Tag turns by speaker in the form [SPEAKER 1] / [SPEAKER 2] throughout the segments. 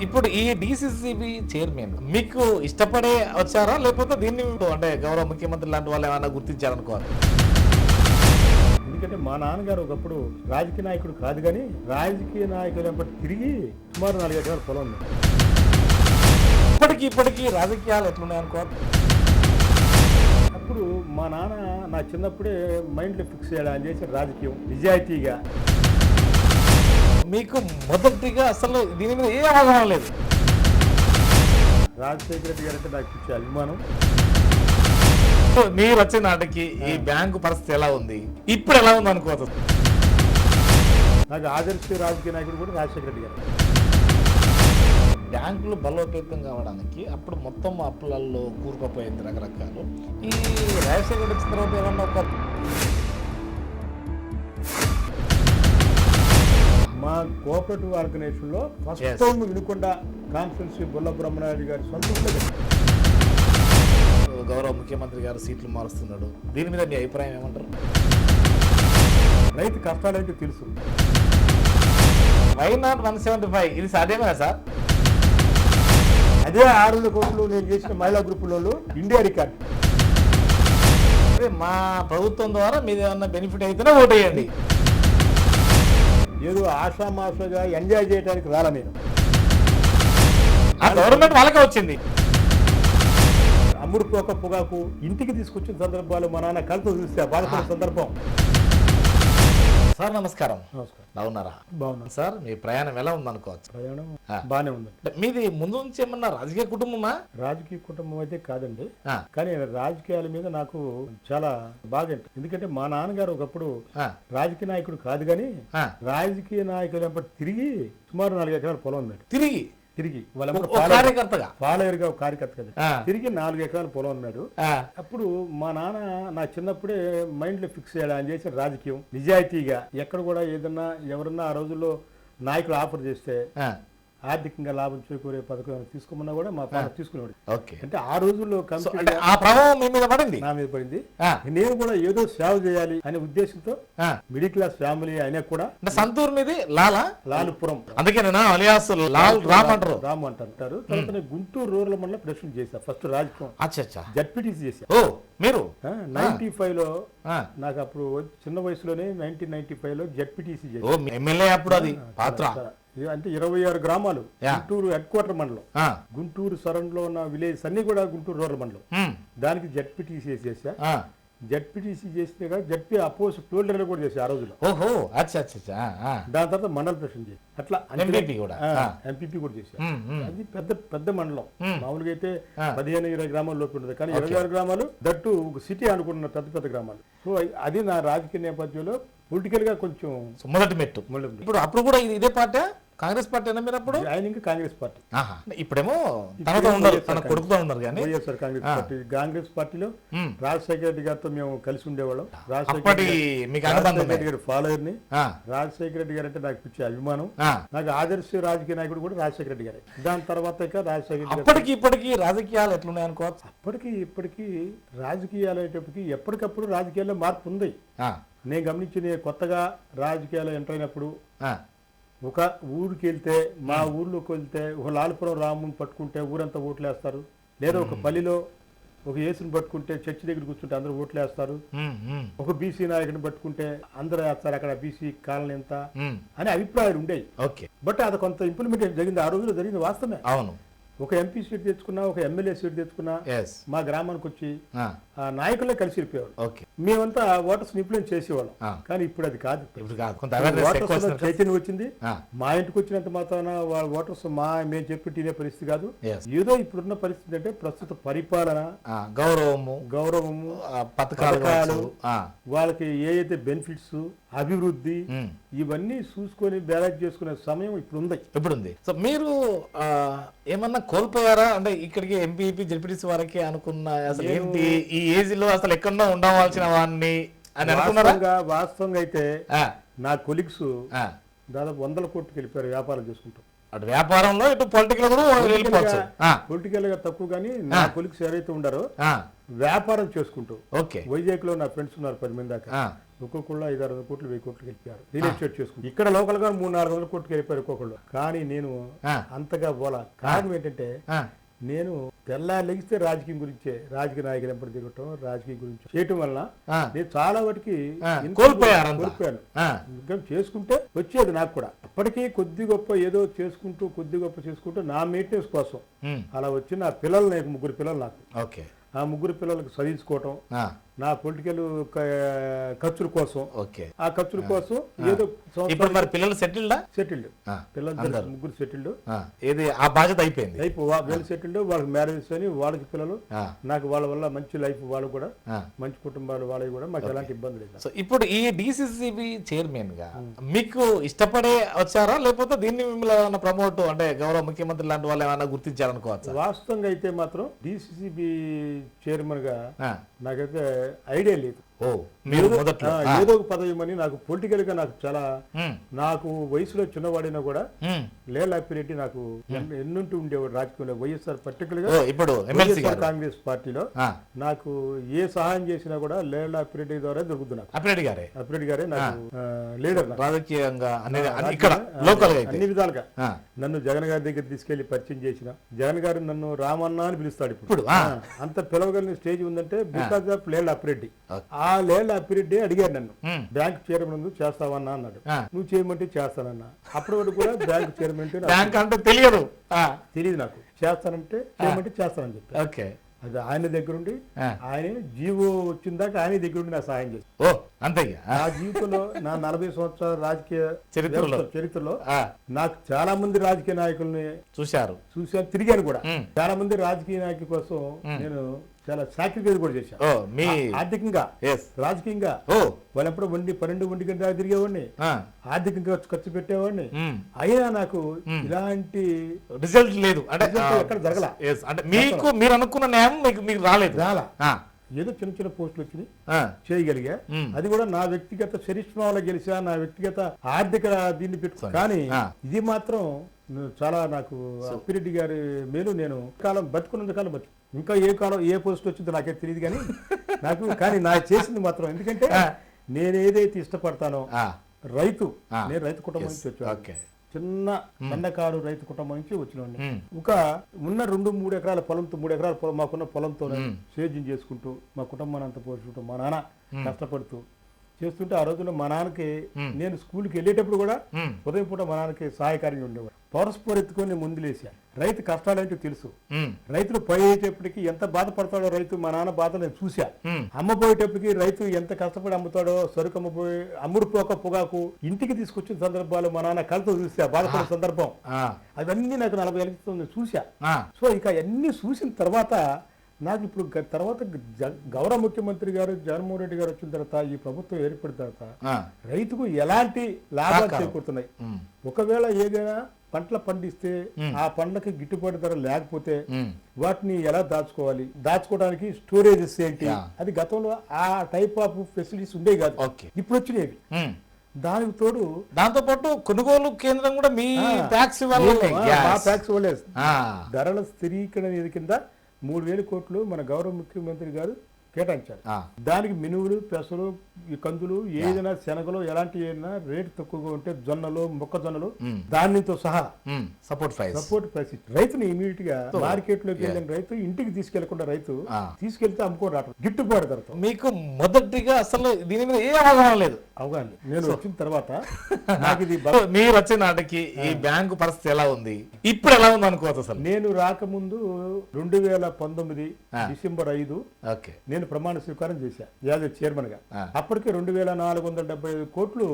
[SPEAKER 1] ఇప్పుడు ఈ DCCB chairman మీకు ఇష్టపడే వచ్చారా లేకపోతే దీన్ని అంటే గౌరవ ముఖ్యమంత్రి లాంటి వాళ్ళు ఏమైనా గుర్తించారనుకోవాలి?
[SPEAKER 2] ఎందుకంటే మా నాన్నగారు ఒకప్పుడు రాజకీయ నాయకుడు కాదు, కానీ రాజకీయ నాయకులు ఎప్పటి తిరిగి సుమారు 4 ఎకరాల పొలం ఉంది.
[SPEAKER 1] ఇప్పటికీ రాజకీయాలు ఎట్లున్నాయనుకోవాలి?
[SPEAKER 2] అప్పుడు మా నాన్న నా చిన్నప్పుడే మైండ్లో ఫిక్స్ చేయడం చేసి రాజకీయం నిజాయితీగా.
[SPEAKER 1] మీకు మొదటిగా అసలు దీని మీద ఏ అవగాహన లేదు.
[SPEAKER 2] రాజశేఖర రెడ్డి గారు అంటే నాకు పిచ్చే అభిమానం.
[SPEAKER 1] మీరు వచ్చిన నాటికి ఈ బ్యాంకు పరిస్థితి ఎలా ఉంది, ఇప్పుడు ఎలా ఉంది అనుకోవచ్చు?
[SPEAKER 2] నాకు ఆదర్శ రాజకీయ నాయకుడు కూడా రాజశేఖర రెడ్డి గారు.
[SPEAKER 1] బ్యాంకులు బలోపేతం కావడానికి అప్పుడు మొత్తం అప్పులలో కూరుకుపోయింది రకరకాలు. ఈ రాజశేఖర వచ్చిన తర్వాత ఏమన్నా ఒక
[SPEAKER 2] మా కోఆపరేటివ్ ఆర్గనైజేషన్లో first time Vinukonda constituency Bolla Brahmanaidu గారి సొంత
[SPEAKER 1] గౌరవ ముఖ్యమంత్రి గారు సీట్లు మారుస్తున్నాడు, దీని మీద మీ అభిప్రాయం ఏమంటారు?
[SPEAKER 2] రైతు కష్టాలంటే తెలుసు.
[SPEAKER 1] Why not 175? ఇది సాధ్యమేనా సార్?
[SPEAKER 2] అదే 600 కోట్లు నేను చేసిన మహిళా గ్రూపులలో ఇండియా రికార్డ్.
[SPEAKER 1] మా ప్రభుత్వం ద్వారా మీది ఏమన్నా బెనిఫిట్ అయితేనే ఓటు వేయండి.
[SPEAKER 2] ఏదో ఆషామాషగా ఎంజాయ్ చేయడానికి రాలా నేను.
[SPEAKER 1] ఆ గవర్నమెంట్ వాళ్ళకే వచ్చింది.
[SPEAKER 2] అమ్ముడు పోక పొగాకు ఇంటికి తీసుకొచ్చిన సందర్భాలు మా నాన్న కళ్ళతో చూస్తే బాధపడే సందర్భం.
[SPEAKER 1] సార్ నమస్కారం.
[SPEAKER 2] నమస్కారం.
[SPEAKER 1] బాగున్నారా?
[SPEAKER 2] బాగున్నాను
[SPEAKER 1] సార్. మీ ప్రయాణం ఎలా ఉంది అనుకోవచ్చు?
[SPEAKER 2] ప్రయాణం బాగానే ఉంది.
[SPEAKER 1] మీది ముందు నుంచి ఏమన్నా రాజకీయ కుటుంబమా?
[SPEAKER 2] రాజకీయ కుటుంబం అయితే కాదండి, కానీ రాజకీయాల మీద నాకు చాలా బాగా. ఎందుకంటే మా నాన్నగారు ఒకప్పుడు రాజకీయ నాయకుడు కాదు, కానీ రాజకీయ నాయకులు ఎప్పటి తిరిగి సుమారు 4 ఎకరాల పొలం ఉన్నాడు. తిరిగి
[SPEAKER 1] కార్యకర్తగా
[SPEAKER 2] ఫాలోయర్గా కార్యకర్త కదా, తిరిగి 4 ఎకరాల పొలం ఉన్నాడు. అప్పుడు మా నాన్న నా చిన్నప్పుడే మైండ్లో ఫిక్స్ చేయడం చేసి రాజకీయం నిజాయితీగా. ఎక్కడ కూడా ఏదన్నా ఎవరన్నా ఆ రోజుల్లో నాయకులు ఆఫర్ చేస్తే ఆర్థికంగా లాభం చేకూరే పథకం తీసుకోమన్నా కూడా మా ఫాదర్ తీసుకునేవాడు. అంటే ఆ రోజుల్లో
[SPEAKER 1] ఆ ప్రభావం మీ మీద పడింది,
[SPEAKER 2] నా మీద పడింది. నేను కూడా ఏదో సేవ చేయాలి అనే ఉద్దేశంతో మిడిల్ క్లాస్ ఫ్యామిలీ అయినా కూడా.
[SPEAKER 1] సంతూర్ మీది లాలుపురం, అందుకే
[SPEAKER 2] రాము అంటారు. తర్వాత గుంటూరు రూరల్ మండలం ప్రెసిడెంట్ చేశా. ఫస్ట్ రాజకీయం జడ్పీటీసీ చేశా.
[SPEAKER 1] మీరు
[SPEAKER 2] 95 లో నాకు అప్పుడు చిన్న వయసులోనే 1995 లో జడ్పీటీసీ చేశా.
[SPEAKER 1] ఎమ్మెల్యే అప్పుడు అది పాత్ర.
[SPEAKER 2] అంటే 26 గ్రామాలు గుంటూరు హెడ్ క్వార్టర్ మండలం. గుంటూరు సరౌండ్ లో ఉన్న విలేజ్ అన్ని కూడా గుంటూరు రూరల్ మండలం. దానికి జడ్పీటీసీ చేశా. జడ్పీటీసీ చేస్తే కదా జడ్పీ అపోజ్ టోల్డర్ కూడా చేసి ఆ రోజులో. దాని తర్వాత మండల ప్రెసిడెంట్ చేసి అట్లా ఎంపీపీ కూడా చేశారు. అది పెద్ద మండలం. మామూలుగా అయితే 15-20 గ్రామాల లోపు ఉంటుంది, కానీ 26 గ్రామాలు దట్టు ఒక సిటీ అనుకున్న పెద్ద గ్రామాలు. సో అది నా రాజకీయ నేపథ్యంలో పొలిటికల్ గా కొంచెం
[SPEAKER 1] మొదటి మెట్టు. ఇప్పుడు అప్పుడు కూడా ఇదే పార్టీ, కాంగ్రెస్ పార్టీ అయినా మీరు అప్పుడు?
[SPEAKER 2] ఆయన ఇంకా కాంగ్రెస్ పార్టీ.
[SPEAKER 1] ఇప్పుడేమో తన కొడుకుతో ఉన్నారు. కానీ
[SPEAKER 2] వైఎస్ఆర్ కాంగ్రెస్ పార్టీలో రాజశేఖర రెడ్డి గారితో మేము కలిసి ఉండేవాళ్ళం. రాజశేఖర రెడ్డి గారి ఫాలోయర్ ని. రాజశేఖర రెడ్డి గారు అంటే నాకు పిచ్చే అభిమానం. నాకు ఆదర్శ రాజకీయ నాయకుడు కూడా రాజశేఖర రెడ్డి గారు. దాని తర్వాత రాజశేఖర
[SPEAKER 1] ఇప్పటికీ రాజకీయాలు ఎట్లున్నాయి అనుకోవచ్చు?
[SPEAKER 2] ఇప్పటికీ రాజకీయాలు అయ్యేటప్పటికి ఎప్పటికప్పుడు రాజకీయాల్లో మార్పు ఉంది. నేను గమనించిన కొత్తగా రాజకీయాలు ఎంటర్ అయినప్పుడు ఒక ఊరికి వెళ్తే, మా ఊర్లోకి వెళ్తే ఒక లాలుపురం రాముని పట్టుకుంటే ఊరంతా ఓట్లు వేస్తారు. లేదా ఒక పల్లిలో ఒక యేసుని పట్టుకుంటే చర్చి దగ్గర కూర్చుంటే అందరూ ఓట్లు వేస్తారు. ఒక బీసీ నాయకుని పట్టుకుంటే అందరూ వేస్తారు, అక్కడ బీసీ కాలనీ ఎంత అనే అభిప్రాయాలు ఉండేవి. బట్ అది కొంత ఇంప్లిమెంటేషన్ జరిగింది. ఆ రోజుల్లో జరిగింది వాస్తవమే.
[SPEAKER 1] అవును.
[SPEAKER 2] ఒక ఎంపీ సీట్ తెచ్చుకున్నా, ఒక ఎమ్మెల్యే సీట్ తెచ్చుకున్నా మా గ్రామానికి వచ్చి ఆ నాయకులే కలిసి వెళ్ళిపోయేవాడు. మేమంతా ఓటర్స్ ఇన్ఫ్లుయెన్స్ చేసేవాళ్ళం. కానీ ఇప్పుడు అది కాదు. చైతన్యం వచ్చింది. మా ఇంటికి వచ్చినంత మాత్రాన వాళ్ళ ఓటర్స్ మేము చెప్పి తినే పరిస్థితి కాదు. ఏదో ఇప్పుడున్న పరిస్థితి అంటే ప్రస్తుత పరిపాలన, గౌరవము, పథకాలు, వాళ్ళకి ఏదైతే బెనిఫిట్స్, అభివృద్ధి, ఇవన్నీ చూసుకొని బ్యాలెన్స్ చేసుకునే సమయం ఇప్పుడుంది.
[SPEAKER 1] సో మీరు ఏమన్నా కోల్పోయారా? అంటే ఇక్కడికి ఎంపీపీ జడ్పీటీసీ వరకే అనుకున్న అసలు ఏంటి ఈ ఏజ్ లో అసలు ఎక్కడో ఉండవలసిన వాడిని అని అనుకున్నారా?
[SPEAKER 2] వాస్తవంగా అయితే నా కొలీగ్స్ దాదాపు 100 కోట్లకి వెళ్ళిపోయారు వ్యాపారం చేసుకుంటాం.
[SPEAKER 1] అటు వ్యాపారంలో ఇటు పొలిటికల్ కూడా వెళ్ళిపోవచ్చు.
[SPEAKER 2] పొలిటికల్ గా తక్కువ కానీ నా కొలిక్స్ ఎవరైతే ఉండారో వ్యాపారం చేసుకుంటూ
[SPEAKER 1] ఓకే
[SPEAKER 2] వైజాగ్ లో నా ఫ్రెండ్స్ ఉన్నారు 10 మంది దాకా. ఒక్కొక్కళ్ళు 500-600 కోట్లు 1000 కోట్లు వెళ్ళిపోయారు రియల్ ఎస్టేట్ చేసుకుంటూ. ఇక్కడ లోకల్ గా 300-400 కోట్లు వెళ్ళిపోయారు ఒక్కొక్కళ్ళు. కానీ నేను అంతగా పోలా. కారణం ఏంటంటే నేను తెల్లా లెగిస్తే రాజకీయం గురించే, రాజకీయ నాయకులు ఎంపటి తిరగటం, రాజకీయం గురించి చేయటం వలన నేను చాలా వాటికి కోల్పోయాను. ఇంకా చేసుకుంటే వచ్చేది నాకు కూడా. అప్పటికీ కొద్ది గొప్ప ఏదో చేసుకుంటూ కొద్ది గొప్ప చేసుకుంటూ నా మెయింటెనెన్స్ కోసం అలా వచ్చి నా పిల్లలు, నాకు 3 పిల్లలు నాకు.
[SPEAKER 1] ఓకే.
[SPEAKER 2] ఆ 3 పిల్లలకు చదివించుకోవటం, నా పొలిటికల్ ఖర్చుల కోసం, ఆ ఖర్చుల కోసం ఏదో
[SPEAKER 1] ఇప్పుడు మరి పిల్లలు సెటిల్డ్
[SPEAKER 2] పిల్లలు 3 సెటిల్డ్.
[SPEAKER 1] ఏది ఆ బాధ్యత అయిపోయింది,
[SPEAKER 2] వీళ్ళు సెటిల్డ్, వాళ్ళకి మ్యారేజెస్ అని, వాళ్ళకి పిల్లలు, నాకు వాళ్ళ వల్ల మంచి లైఫ్, వాళ్ళు కూడా మంచి కుటుంబాలు, వాళ్ళకి కూడా మాకు ఎలాంటి ఇబ్బంది లేదు.
[SPEAKER 1] సో ఇప్పుడు ఈ డిసిసిబి చైర్మన్ గా మీకు ఇష్టపడే వచ్చారా, లేకపోతే దీన్ని మిమ్మల్ని ప్రమోట్ అంటే గౌరవ ముఖ్యమంత్రి లాంటి వాళ్ళు ఏమైనా గుర్తించారనుకోవచ్చు?
[SPEAKER 2] వాస్తవంగా అయితే మాత్రం డిసిసిబి చైర్మన్ గా నాకైతే ఐడియా లేదు. ఏదో ఒక పదవి అని నాకు పొలిటికల్ గా నాకు చాలా, నాకు వయసులో చిన్నవాడినా కూడా లేల అప్పిరెడ్డి నాకు ఎన్నుంటూ ఉండేవాడు రాజకీయంలో. వైఎస్ఆర్ పర్టికులర్ గా ఇప్పుడు కాంగ్రెస్ పార్టీలో నాకు ఏ సహాయం చేసినా కూడా లేల అప్పిరెడ్డి ద్వారా దొరుకుతుంది. నాకు అప్పిరెడ్డి గారే నాకు లీడర్, రాజకీయంగా అన్ని విధాలుగా. నన్ను జగన్ గారి దగ్గర తీసుకెళ్లి పరిచయం చేసిన, జగన్ గారు నన్ను రామన్న అని పిలుస్తాడు ఇప్పుడు. అంత పిలవగలిగిన స్టేజ్ ఉందంటే బికాస్ ఆఫ్ లేల అప్పిరెడ్డి. ఆ లేల అప్పిరెడ్డి అడిగారు నన్ను, బ్యాంక్ చైర్మన్ చేస్తావన్నా అన్నాడు. నువ్వు చేయమంటే చేస్తానన్నా. అప్పటి వరకు కూడా బ్యాంక్ చైర్మన్ అంటే తెలియదు నాకు. చేస్తానంటే చేయమంటే చేస్తానని చెప్పి అది ఆయన దగ్గరుండి, ఆయన జీవో వచ్చిందాక ఆయన దగ్గరుండి నాకు సహాయం చేసి అంతే. నా జీవితంలో నా 40 సంవత్సరాల రాజకీయ చరిత్రలో నాకు చాలా మంది రాజకీయ నాయకుల్ని చూశాను, తిరిగాను కూడా. చాలా మంది రాజకీయ నాయకుల కోసం నేను చాలా సాక్రిఫైస్ కూడా చేశాను. ఆర్థికంగా, రాజకీయంగా. వాళ్ళు ఎప్పుడు 12 గంటల దాకా తిరిగేవాడిని, ఆర్థికంగా ఖర్చు పెట్టేవాడిని. అయినా నాకు ఇలాంటి రిజల్ట్ లేదు, ఎక్కడ జరగల. మీకు మీరు అనుకున్న న్యాయం మీకు రాలేదు. ఏదో చిన్న చిన్న పోస్టులు వచ్చినాయి, చేయగలిగా. అది కూడా నా వ్యక్తిగత చరిష్మా వల్ల గెలిచా, నా వ్యక్తిగత ఆర్థిక దీన్ని పెట్టు. కానీ ఇది మాత్రం చాలా నాకు అప్పిరెడ్డి గారి మేలు. నేను కాలం బతుకున్నంత కాలం బతుకు, ఇంకా ఏ కాలం ఏ పోస్ట్ వచ్చిందో నాకే తెలియదు కానీ నాకు, కానీ నా చేసింది మాత్రం, ఎందుకంటే నేను ఏదైతే ఇష్టపడతానో రైతు, నేను రైతు కుటుంబం నుంచి వచ్చాను. చిన్న సన్నకారు రైతు కుటుంబం నుంచి వచ్చిన ఒక ఉన్న 2-3 ఎకరాల పొలంతో, 3 ఎకరాల పొలం మాకున్న పొలంతో సేద్యం చేసుకుంటూ మా కుటుంబాన్ని అంతా పోషించుకుంటూ, మా నాన్న కష్టపడుతూ చేస్తుంటే, ఆ రోజుల్లో మా నాన్నకి నేను స్కూల్కి వెళ్ళేటప్పుడు కూడా ఉదయం పూట మా నాన్నకి సహాయకారిగా ఉండేవాడు. పౌరస్పోర్ ఎత్తుకొని ముందులేసా. రైతు కష్టాలంటే తెలుసు, రైతులు పోయేటప్పటికి ఎంత బాధపడతాడో రైతు, మా నాన్న బాధ నేను చూసా. అమ్మపోయేటప్పటికి రైతు ఎంత కష్టపడి అమ్ముతాడో, సరుకు అమ్మపోయి అమ్ముడుపోక పొగాకు ఇంటికి తీసుకొచ్చిన సందర్భాలు మా నాన్న కళ్ళతో చూసా, బాధపడే సందర్భం. అవన్నీ నాకు 40 ఏళ్ళ క్రితం చూసా. సో ఇక అన్ని చూసిన తర్వాత నాకు ఇప్పుడు తర్వాత గౌరవ ముఖ్యమంత్రి గారు జగన్మోహన్ రెడ్డి గారు వచ్చిన తర్వాత, ఈ ప్రభుత్వం ఏర్పడిన తర్వాత రైతుకు ఎలాంటి లాభాలు చేకూరుతున్నాయి. ఒకవేళ ఏదైనా పంటలు పండిస్తే ఆ పంటలకి గిట్టుబాటు ధర లేకపోతే వాటిని ఎలా దాచుకోవాలి, దాచుకోవడానికి స్టోరేజెస్ ఏంటి, అది గతంలో ఆ టైప్ ఆఫ్ ఫెసిలిటీస్ ఉండేవి కాదు, ఇప్పుడు వచ్చినవి. దానికి తోడు దాంతో పాటు కొనుగోలు కేంద్రం కూడా మీ ట్యాక్స్ వల్లే ధరల స్థిరీకరణ కింద 3000 కోట్లు మన గౌరవ ముఖ్యమంత్రి గారు కేటాయించారు. దానికి మినువులు, పెసలు, కందులు, ఏదైనా శనగలు ఎలాంటి ఏదైనా రేటు తక్కువగా ఉంటే జొన్నలు, మొక్కజొన్నలు, ధాన్యంతో సహా సపోర్ట్ ప్రైస్ రైతుని ఇమీడియట్ గా మార్కెట్ లోకి వెళ్ళిన రైతు ఇంటికి తీసుకెళ్లకుండా, రైతు తీసుకెళ్తే అమ్ముకోని రావడం, గిట్టుబాటు ధరతో. మీకు మొదటిగా అసలు దీని మీద ఏ అవగాహన లేదు. అవగాహన నేను వచ్చిన తర్వాత నాకు ఇది మీరు వచ్చిన నాటికి ఈ బ్యాంకు పరిస్థితి ఎలా ఉంది, ఇప్పుడు ఎలా ఉంది అనుకోవచ్చు. అసలు నేను రాకముందు 2019 డిసెంబర్ 5 నేను ప్రమాణ స్వీకారం చేశా యాజ్ చైర్మన్ గా. అప్పటికే 2475 కోట్లు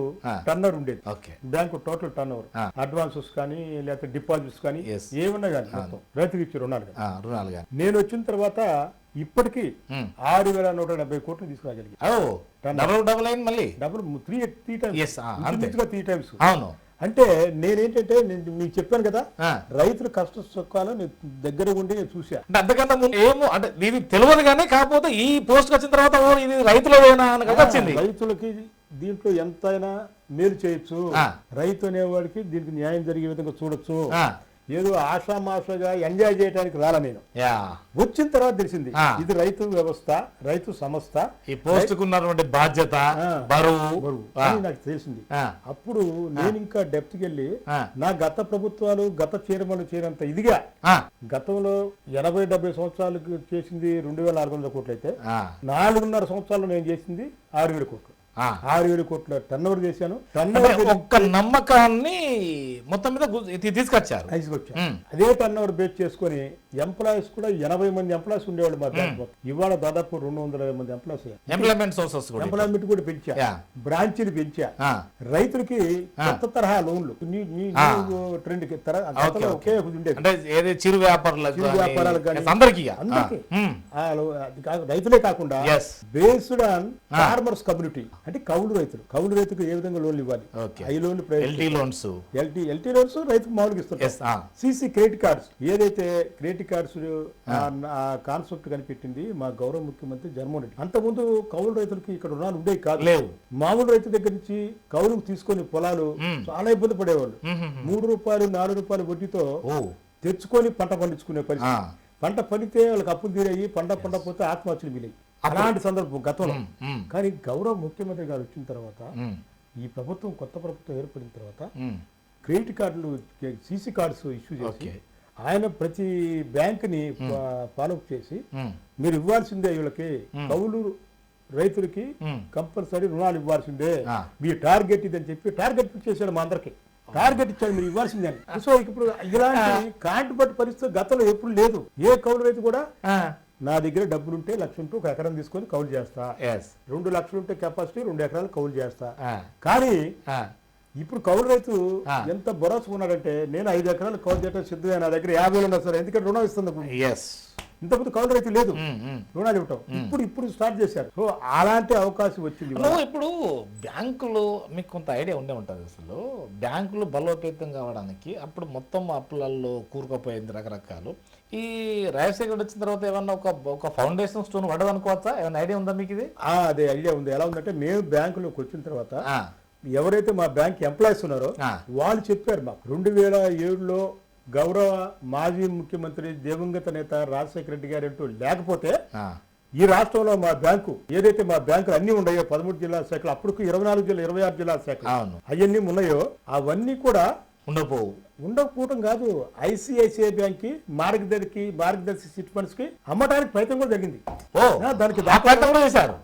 [SPEAKER 2] టర్నర్ ఉండేది bank total turn over. Advances కానీ లేకపోతే డిపాజిట్స్ కానీ ఏమన్నా కానీ రైతుకి ఇచ్చి రుణాలు కానీ. నేను వచ్చిన తర్వాత ఇప్పటికీ 6170 కోట్లు తీసుకురాగలిగి. Double 3 times. అంటే నేనేంటంటే మీకు చెప్పాను కదా, రైతుల కష్ట సుఖాలు దగ్గర ఉండి నేను చూసా. అంతకన్నా ఏమో అంటే ఇది తెలియదు కానీ, కాకపోతే ఈ పోస్ట్ వచ్చిన తర్వాత ఇది రైతులదేనా అని వచ్చింది. రైతులకి దీంట్లో ఎంతైనా మేలు చేయొచ్చు, రైతు అనేవాడికి దీనికి న్యాయం జరిగే విధంగా చూడొచ్చు, ఏదో ఆషామాషగా ఎంజాయ్ చేయడానికి రాలా నేను. వచ్చిన తర్వాత తెలిసింది ఇది రైతు వ్యవస్థ, రైతు సంస్థ,
[SPEAKER 1] ఈ పోస్టుకు ఉన్నటువంటి బాధ్యత, బరువు
[SPEAKER 2] అని నాకు తెలిసింది. అప్పుడు నేను ఇంకా డెప్త్కి వెళ్ళి నా గత ప్రభుత్వాలు గత చైర్మన్లు చేయనంత ఇదిగా గతంలో 80-70 సంవత్సరాలకు చేసింది 2,400 కోట్లు అయితే 4.5 సంవత్సరాలు నేను చేసింది 6,000 కోట్లు. 6,000 కోట్ల టర్న్ ఓవర్ చేశాను.
[SPEAKER 1] ఒక్క నమ్మకాన్ని మొత్తం మీద తీసుకొచ్చారు.
[SPEAKER 2] అదే టర్న్ ఓవర్ బేస్ చేసుకుని ఎంప్లాయీస్ కూడా 80 మంది ఎంప్లాయీస్ ఉండేవాళ్ళు మా బ్యాంక్. ఇవాళ దాదాపు 220 మంది ఎంప్లాయీస్.
[SPEAKER 1] ఎంప్లాయ్మెంట్ సోర్సెస్
[SPEAKER 2] ఎంప్లాయ్మెంట్ కూడా పెంచా, బ్రాంచీలు పెంచా, రైతులకి కొత్త తరహా లోన్లు ట్రెండ్ ఒకే ఉండేది.
[SPEAKER 1] చిరు వ్యాపారాలు
[SPEAKER 2] అందరికీ రైతులే కాకుండా బేస్డ్ ఆన్ ఫార్మర్స్ కమ్యూనిటీ, అంటే కౌలు రైతుకు ఏ విధంగా లోన్లు ఇవ్వాలి, ఐ లోన్లు, ఎల్టీ లోన్స్ రైతుకు మామూలుగా ఇస్తారు. సిసి క్రెడిట్ కార్డ్స్, ఏదైతే క్రెడిట్ కార్డ్స్ కాన్సెప్ట్ కనిపెట్టింది మా గౌరవ ముఖ్యమంత్రి జగన్మోహన్ రెడ్డి. అంతకుముందు కౌలు రైతులకి ఇక్కడ రుణాలు ఉండేవి కాదు, లేవు. మామూలు రైతు దగ్గర నుంచి కౌలుకు తీసుకొని పొలాలు చాలా ఇబ్బంది పడేవాళ్ళు. 3 రూపాయలు 4 రూపాయలు వడ్డీతో తెచ్చుకొని పంట పండించుకునే పరిస్థితి. పంట పండితే వాళ్ళకి అప్పులు తీరాయి, పంట పండకపోతే ఆత్మహత్యలు మిగిలాయి. అలాంటి సందర్భం గతంలో. కానీ గౌరవ ముఖ్యమంత్రి గారు వచ్చిన తర్వాత, ఈ ప్రభుత్వం కొత్త ప్రభుత్వం ఏర్పడిన తర్వాత క్రెడిట్ కార్డులు, సిసి కార్డ్స్ ఇష్యూ చేసి ఆయన ప్రతి బ్యాంక్ ని ఫాలోఅప్ చేసి మీరు ఇవ్వాల్సిందే, వీళ్ళకి కౌలు రైతులకి కంపల్సరీ రుణాలు ఇవ్వాల్సిందే, మీ టార్గెట్ ఇదని చెప్పి టార్గెట్ ఫిక్స్ చేశాడు. మా అందరికి టార్గెట్ ఇచ్చాడు, మీరు ఇవ్వాల్సిందే. సో ఇప్పుడు ఇలాంటి కాంటుబట్టి పరిస్థితి గతంలో ఎప్పుడు లేదు. ఏ కౌలు రైతు కూడా నా దగ్గర డబ్బులుంటే 1,00,000 ఉంటే 1 ఎకరం తీసుకొని కౌలు చేస్తా, 2 లక్షలు ఉంటే కెపాసిటీ 2 ఎకరాలు కౌలు చేస్తా. కానీ ఇప్పుడు కౌలు రైతు ఎంత భరోసా ఉన్నాడంటే, నేను 5 ఎకరాలు కౌలు చేయడం సిద్ధమే, నా దగ్గర 50,000 ఉన్నా సరే, ఎందుకంటే రుణం ఇస్తుంది. ఇంతకుముందు కౌలు రైతు లేదు, రుణాలు ఇవ్వటం ఇప్పుడు స్టార్ట్ చేశారు. సో అలాంటి అవకాశం వచ్చింది.
[SPEAKER 1] ఇప్పుడు బ్యాంకులు మీకు కొంత ఐడియా ఉండే ఉంటుంది. అసలు బ్యాంకులు బలోపేతం కావడానికి అప్పుడు మొత్తం అప్పులలో కూరుకుపోయింది రకరకాలు. ఈ రాజశేఖర్ వచ్చిన తర్వాత ఏమన్నా ఒక ఫౌండేషన్ స్టోన్ పడదనుకోవచ్చా? ఏమైనా ఐడియా ఉందా మీకు? ఇది
[SPEAKER 2] అదే ఐడియా ఉంది. ఎలా ఉందంటే, మేము బ్యాంకులోకి వచ్చిన తర్వాత ఎవరైతే మా బ్యాంక్ ఎంప్లాయీస్ ఉన్నారో వాళ్ళు చెప్పారు మాకు, 2007లో గౌరవ మాజీ ముఖ్యమంత్రి దివంగత నేత రాజశేఖర రెడ్డి గారు అంటూ లేకపోతే ఈ రాష్ట్రంలో మా బ్యాంకు, ఏదైతే మా బ్యాంకులు అన్ని ఉన్నాయో 13 జిల్లా శాఖలు, అప్పుడు 24 జిల్లా 26 జిల్లా శాఖలు అవన్నీ ఉన్నాయో, అవన్నీ కూడా ఉండకపోవటం కాదు, ఐసిఐసిఐ బ్యాంక్ కి మార్గదర్శి చిట్ ఫండ్స్ కి అమ్మటానికి ప్రయత్నం కూడా జరిగింది. దానికి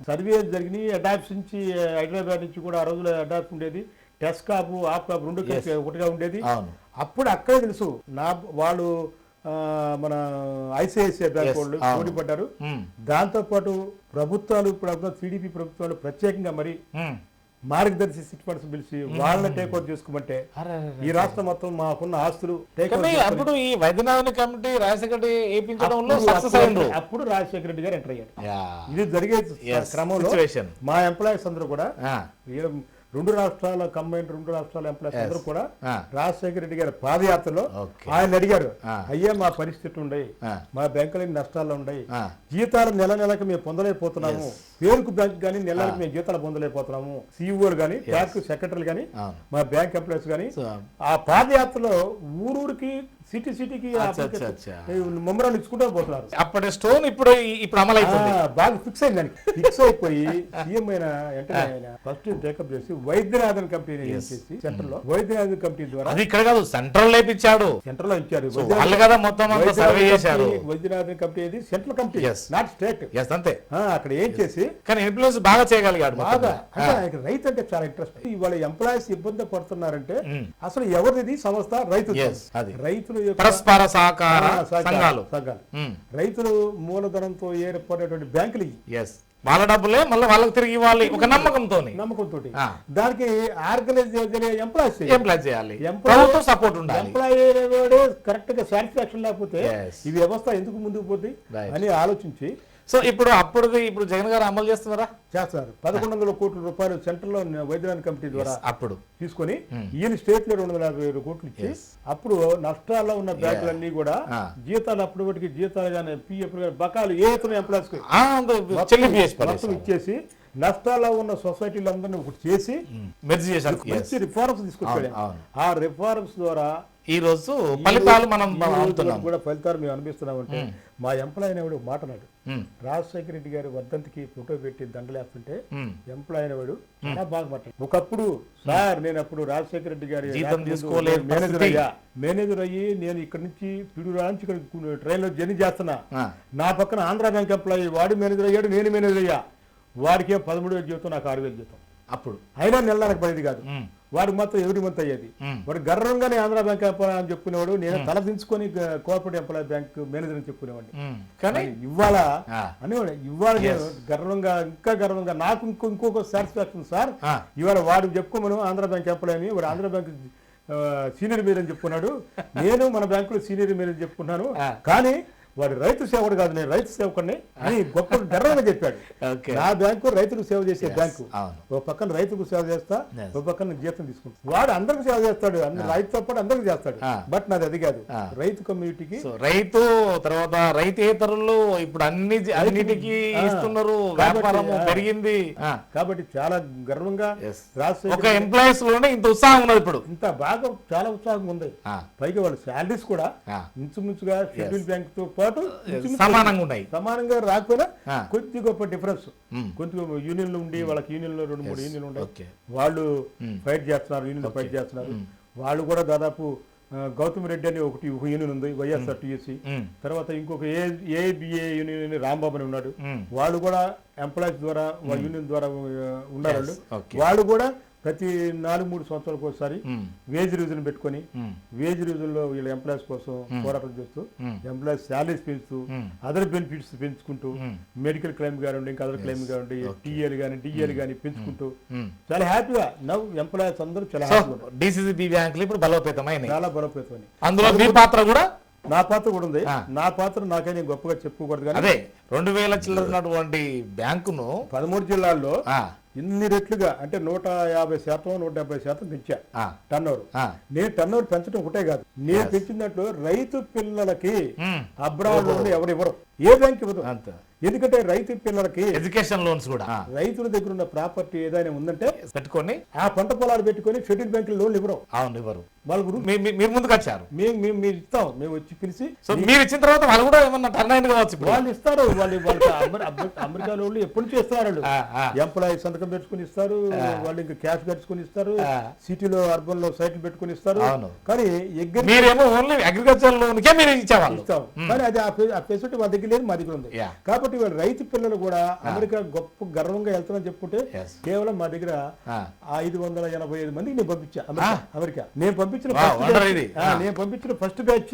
[SPEAKER 2] సర్వే జరిగినాయి. అడాప్స్ నుంచి హైదరాబాద్ నుంచి కూడా ఆ రోజుల్లో అడాప్స్ ఉండేది, టెస్కాప్ ఆప్కాప్ 2 కలిసి ఒకటిగా ఉండేది. అప్పుడు అక్కడే తెలుసు వాళ్ళు మన ఐసిఐసిఐ బ్యాంక్ వాళ్ళు పోటీపడ్డారు. దాంతో పాటు ప్రభుత్వాలు, టీడీపీ ప్రభుత్వాలు ప్రత్యేకంగా మరి మార్గదర్శి చిట్ ఫండ్స్ పిలిచి వాళ్ళని టేక్ఓవర్ చేసుకోమంటే ఈ రాష్ట్రం మొత్తం మాకున్న ఆస్తులు
[SPEAKER 1] అప్పుడు ఈ వైద్యనాథన్ కమిటీ రాజశేఖర అప్పుడు
[SPEAKER 2] రాజశేఖర రెడ్డి గారు ఎంటర్ అయ్యారు. ఇది జరిగే క్రమంలో మా ఎంప్లాయీస్ అందరూ కూడా 2 రాష్ట్రాల కంబైన్ 2 రాష్ట్రాల ఎంప్లాయీస్ అందరూ కూడా రాజశేఖర రెడ్డి గారి పాదయాత్రలో ఆయన అడిగారు, అయ్యా మా పరిస్థితి ఉండయి, మా బ్యాంకులకి నష్టాలు ఉన్నాయి, జీతాలు నెలకి మేము పొందలేకపోతున్నాము, పేరుకు బ్యాంక్ కానీ నెలకి మేము జీతాలు పొందలేకపోతున్నాము, సిఇఓలు కానీ ట్యాక్స్ సెక్రటరీలు కానీ మా బ్యాంక్ ఎంప్లాయీస్ కానీ ఆ పాదయాత్రలో ఊరూరికి సిటీకి మమ్మరాలు ఇచ్చుకుంటూ పోతున్నారు.
[SPEAKER 1] అప్పటి స్టోన్ ఇప్పుడు అమలు
[SPEAKER 2] బాగా ఫిక్స్ అయిందని ఫిక్స్ అయిపోయి సీఎం అయిన వెంటనే ఫస్ట్ టేకప్ చేసి వైద్యనాథన్ కంపెనీ సెంటర్ లో వైద్యనాథన్ కంపెనీ ద్వారా
[SPEAKER 1] ఇక్కడ కాదు సెంట్రల్ లో ఇచ్చాడు.
[SPEAKER 2] సెంట్రల్ లో ఇచ్చారు. Vaidyanathan company central company, not state.
[SPEAKER 1] అంతే.
[SPEAKER 2] అక్కడ ఏం చేసి
[SPEAKER 1] కానీ ఇన్ఫ్లుయెన్స్ బాగా చేయగలిగాడు.
[SPEAKER 2] బాగా రైతు అంటే చాలా ఇంట్రెస్ట్. ఇవాళ ఎంప్లాయీస్ ఇబ్బంది పడుతున్నారంటే అసలు ఎవరిది సంస్థ? రైతులు
[SPEAKER 1] పరస్పర సహకార సంఘాలు.
[SPEAKER 2] రైతులు మూలధనంతో ఏర్పడేటువంటి బ్యాంకులు
[SPEAKER 1] వాళ్ళ డబ్బులే మళ్ళీ వాళ్ళకి తిరిగి ఇవ్వాలి ఒక నమ్మకంతో
[SPEAKER 2] దానికి ఆర్గనైజ్ ఎంప్లాయ్ చేయాలి,
[SPEAKER 1] సపోర్ట్ ఉండాలి.
[SPEAKER 2] ఎంప్లాయీ కరెక్ట్ గా సాటిస్ఫాక్షన్ లేకపోతే ఈ వ్యవస్థ ఎందుకు ముందుకు పోతుంది అని ఆలోచించి,
[SPEAKER 1] సో ఇప్పుడు జగన్ గారు అమలు చేస్తున్నారా?
[SPEAKER 2] చేస్తారు. 1,100 కోట్ల రూపాయలు సెంట్రల్ లో వైద్యనాథన్ కమిటీ ద్వారా
[SPEAKER 1] అప్పుడు
[SPEAKER 2] తీసుకొని ఈయన స్టేట్ లో 257 కోట్లు ఇచ్చి అప్పుడు నష్టాల్లో ఉన్న బ్యాంకులన్నీ కూడా జీతాలు అప్పటికి జీతాలు కానీ పిఎఫ్ బకాలు ఏ ఎంప్లాయీస్ మొత్తం ఇచ్చేసి నష్టాల్లో ఉన్న సొసైటీలందరినీ ఒకటి చేసి
[SPEAKER 1] మెర్జ్ చేశారు,
[SPEAKER 2] మంచి రిఫార్మ్స్ తీసుకొచ్చాడు. ఆ రిఫార్మ్స్ ద్వారా
[SPEAKER 1] ఈ రోజు ఫలితాలు మనం
[SPEAKER 2] కూడా ఫలితాలు మేము అనిపిస్తున్నామంటే మా ఎంప్లాయ్ అనేవాడు మాట్లాడు రాజశేఖర రెడ్డి గారి వర్ధంతికి ఫోటో పెట్టి దండలేస్తుంటే ఎంప్లాయ్ అనేవాడు చాలా బాగా మాట్లాడు. ఒకప్పుడు సార్ నేను అప్పుడు రాజశేఖర రెడ్డి గారి మేనేజర్ అయ్యి నేను ఇక్కడ నుంచి పిడుగురా నుంచి ఇక్కడ ట్రైన్ లో జర్నీ చేస్తున్నా, నా పక్కన ఆంధ్ర బ్యాంక్ ఎంప్లాయీ వాడు మేనేజర్ అయ్యాడు, నేను మేనేజర్ అయ్యా, వాడికే 13,000 జీతం, నాకు 6,000 జీతం. అప్పుడు అయినా నెల నాకు పడేది కాదు, వాడికి మాత్రం ఎవరి మంత్ అయ్యేది. వాడు గర్వంగానే ఆంధ్ర బ్యాంక్ ఎంప్లాయ్ అని చెప్పుకునేవాడు, నేను తల దించుకొని కోఆపరేటివ్ ఎంప్లాయ్ బ్యాంక్ మేనేజర్ అని చెప్పుకునేవాడిని. కానీ ఇవాళ అనేవాడు, ఇవాళ నేను గర్వంగా ఇంకా గర్వంగా నాకు ఇంకొక సాటిస్ఫాక్షన్ సార్, ఇవాళ వాడు చెప్పుకోమను ఆంధ్ర బ్యాంక్ ఎంప్లాయ్ అని, వాడు ఆంధ్ర బ్యాంక్ సీనియర్ మేనేజర్ అని చెప్పుకున్నాడు, నేను మన బ్యాంకులో సీనియర్ మేనేజర్ చెప్పుకున్నాను, కానీ వాడు రైతు సేవకుడు కాదు, నేను రైతు సేవకుడిని అని గొప్ప గర్వంగా చెప్పాడు. నా బ్యాంకు రైతులకు సేవ చేసే బ్యాంకు, ఒక పక్కన రైతుకు సేవ చేస్తా, ఒక పక్కన జీతం తీసుకుంటా, వాడు అందరికి సేవ చేస్తాడు, రైతుతో పాటు అందరికి చేస్తాడు. బట్ నాది అది కాదు, రైతు కమ్యూనిటీకి రైతు
[SPEAKER 1] తర్వాత రైతేతరులు ఇప్పుడు అన్నిటికీ ఇస్తున్నారు, వ్యాపారం పెరిగింది
[SPEAKER 2] కాబట్టి చాలా గర్వంగా
[SPEAKER 1] ఒక ఎంప్లాయీస్ లోనే ఇంత ఉత్సాహం ఉన్నది, ఇప్పుడు
[SPEAKER 2] ఇంత బాగా చాలా ఉత్సాహంగా ఉంది. పైగా వాళ్ళ శాలరీస్ కూడా ఇంచుమించుగా షెడ్యూల్ బ్యాంక్ తో
[SPEAKER 1] సమానంగా ఉన్నాయి,
[SPEAKER 2] సమానంగా రాకపోయినా కొద్ది గొప్ప డిఫరెన్స్. కొద్దిగా యూనియన్లు ఉండి వాళ్ళకి యూనియన్లో 2-3 యూనియన్లు ఉన్నాయి, వాళ్ళు ఫైట్ చేస్తున్నారు, యూనియన్ ఫైట్ చేస్తున్నారు. వాళ్ళు కూడా దాదాపు గౌతమ్ రెడ్డి అని ఒకటి యూనియన్ ఉంది, వైఎస్ఆర్ టీఎస్సీ, తర్వాత ఇంకొక ఏబిఏ యూనియన్ రాంబాబు అని ఉన్నాడు, వాళ్ళు కూడా ఎంప్లాయీస్ ద్వారా వాళ్ళ యూనియన్ ద్వారా ఉన్నారు. వాళ్ళు కూడా ప్రతి 4-3 సంవత్సరాలకు ఒకసారి వేజ్ రివిజన్ పెట్టుకుని వేజ్ రివిజన్ లో వీళ్ళ ఎంప్లాయీస్ కోసం పోరాటం చేస్తూ ఎంప్లాయీస్ శాలరీస్ పెంచుతూ అదర్ బెనిఫిట్స్ పెంచుకుంటూ మెడికల్ క్లెయిమ్ కానివ్వండి, ఇంకా అదర్ క్లెయిమ్ కానివ్వండి, టీఏలు కానీ డిఏలు కానీ పెంచుకుంటూ చాలా హ్యాపీగా నవ్వు ఎంప్లాయీస్ అందరూ చాలా హ్యాపీగా
[SPEAKER 1] డిసిసిబి బ్యాంకులు ఇప్పుడు బలోపేతమైన
[SPEAKER 2] చాలా బలోపేతమని.
[SPEAKER 1] అందులో మీ పాత్ర కూడా
[SPEAKER 2] నా పాత్ర కూడా ఉంది. నా పాత్ర నాకైనా గొప్పగా చెప్పుకోకూడదు, కానీ
[SPEAKER 1] అదే 2,000 చిల్లరటువంటి బ్యాంకును
[SPEAKER 2] 13 జిల్లాల్లో ఇన్ని రెట్లుగా అంటే 150%, 170% పెంచా టర్న్ ఓవర్. నేను టర్న్ ఓవర్ పెంచడం ఒకటే కాదు, నేను పెంచినట్లు రైతు పిల్లలకి అబ్రాడ్ లోన్లు ఎవరివ్వరు, ఏ బ్యాంక్ ఇవ్వదు. ఎందుకంటే రైతు పిల్లలకి
[SPEAKER 1] ఎడ్యుకేషన్ లోన్స్ కూడా
[SPEAKER 2] రైతుల దగ్గర ఉన్న ప్రాపర్టీ ఏదైనా ఉందంటే
[SPEAKER 1] పెట్టుకొని
[SPEAKER 2] ఆ పంట పొలాలు పెట్టుకొని షెడ్యూల్ బ్యాంకులు లోన్లు ఇవ్వరు.
[SPEAKER 1] అవును, ఇవ్వరు.
[SPEAKER 2] వాళ్ళు
[SPEAKER 1] మీరు ముందుకు వచ్చారు,
[SPEAKER 2] మేము ఇస్తాం, మేము వచ్చి పిలిచి
[SPEAKER 1] మీరు ఇచ్చిన తర్వాత వాళ్ళు కూడా ఏమన్నా టర్న్ అయిన కావచ్చు,
[SPEAKER 2] వాళ్ళు ఇస్తారు. వాళ్ళకి అమెరికాలో వాళ్ళు ఎప్పటి నుంచి ఇస్తారు, ఎంప్లాయీ సంతకం పెట్టుకుని ఇస్తారు, వాళ్ళు ఇంకా క్యాష్ కట్టుకుని ఇస్తారు, సిటీలో అర్బన్ లో సైట్లు పెట్టుకుని ఇస్తారు. కానీ
[SPEAKER 1] అగ్రికల్చర్ లోన్కే మీరు ఇచ్చేవాళ్ళు
[SPEAKER 2] ఇస్తాం, కానీ అది ఆ ఫెసిలిటీ మా దగ్గర లేదు, మా దగ్గర ఉంది. కాబట్టి వాళ్ళ రైతు పిల్లలు కూడా అమెరికా గొప్ప గర్వంగా వెళ్తామని చెప్పుకుంటే కేవలం మా దగ్గర 585 మందికి నేను పంపించా అమెరికా. నేను పంపించిన ఫస్ట్ బ్యాచ్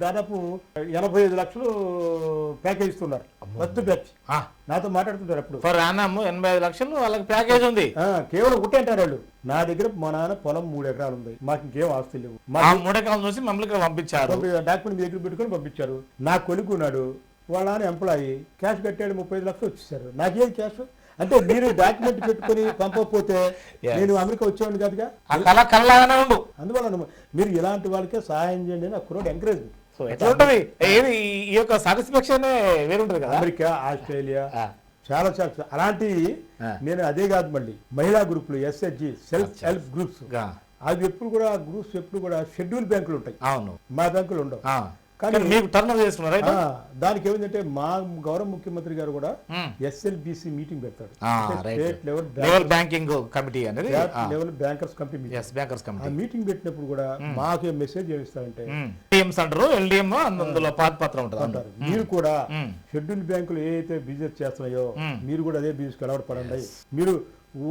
[SPEAKER 2] దాదాపు 85 లక్షలు ప్యాకేజ్ ఇస్తున్నారు. ఫస్ట్ బ్యాచ్ నాతో మాట్లాడుతుంటారు అప్పుడు
[SPEAKER 1] 85 లక్షలు వాళ్ళకి ప్యాకేజ్ ఉంది.
[SPEAKER 2] కేవలం ఒకటే అంటారు వాళ్ళు, నా దగ్గర మా నాన్న పొలం 3 ఎకరాలు ఉంది, మాకు ఇంకేం ఆస్తులు లేవు,
[SPEAKER 1] 3 ఎకరాలు చూసి మమ్మల్ని పంపించారు,
[SPEAKER 2] డాక్యుమెంట్ మీ దగ్గర పెట్టుకొని పంపించారు. నా కొడుకున్నాడు, వాళ్ళ నాన్న ఎంప్లాయీ, క్యాష్ కట్టాడు, 35 లక్షలు వచ్చేసారు. నాకేం క్యాష్ అంటే మీరు డాక్యుమెంట్ పెట్టుకుని పంపకపోతే నేను అమెరికా వచ్చేవాడిని కాదుగా. అందువల్ల మీరు ఇలాంటి వాళ్ళకే సహాయం చేయండి అని అక్కడ ఎంకరేజ్.
[SPEAKER 1] ఈ యొక్క సాటిస్ఫాక్షన్ వేరుంటది కదా.
[SPEAKER 2] అమెరికా, ఆస్ట్రేలియా చాలా చాలా అలాంటి. నేను అదే కాదు, మళ్ళీ మహిళా గ్రూపులు, ఎస్హెచ్జి సెల్ఫ్ హెల్ప్ గ్రూప్స్, అవి ఎప్పుడు కూడా గ్రూప్స్ ఎప్పుడు కూడా షెడ్యూల్ బ్యాంకులు ఉంటాయి, మా బ్యాంకులు ఉండవు.
[SPEAKER 1] కానీ మీకు టర్న్ చేసుకున్నారు.
[SPEAKER 2] దానికి ఏమిటంటే మా గౌరవ ముఖ్యమంత్రి గారు కూడా ఎస్ఎల్బిసి మీటింగ్ పెడతాడు, స్టేట్ లెవెల్
[SPEAKER 1] బ్యాంకింగ్ కమిటీ అనేది
[SPEAKER 2] లెవెల్ బ్యాంకర్స్ కమిటీ. ఆ మీటింగ్ పెట్టినప్పుడు కూడా మాకు మెసేజ్ ఏమిస్తారంటే
[SPEAKER 1] అందులో పాత్ర ఉంటుంది,
[SPEAKER 2] మీరు కూడా షెడ్యూల్ బ్యాంకులు ఏదైతే బిజినెస్ చేస్తున్నాయో మీరు కూడా అదే బిజినెస్ అలవాటు పడండి. మీరు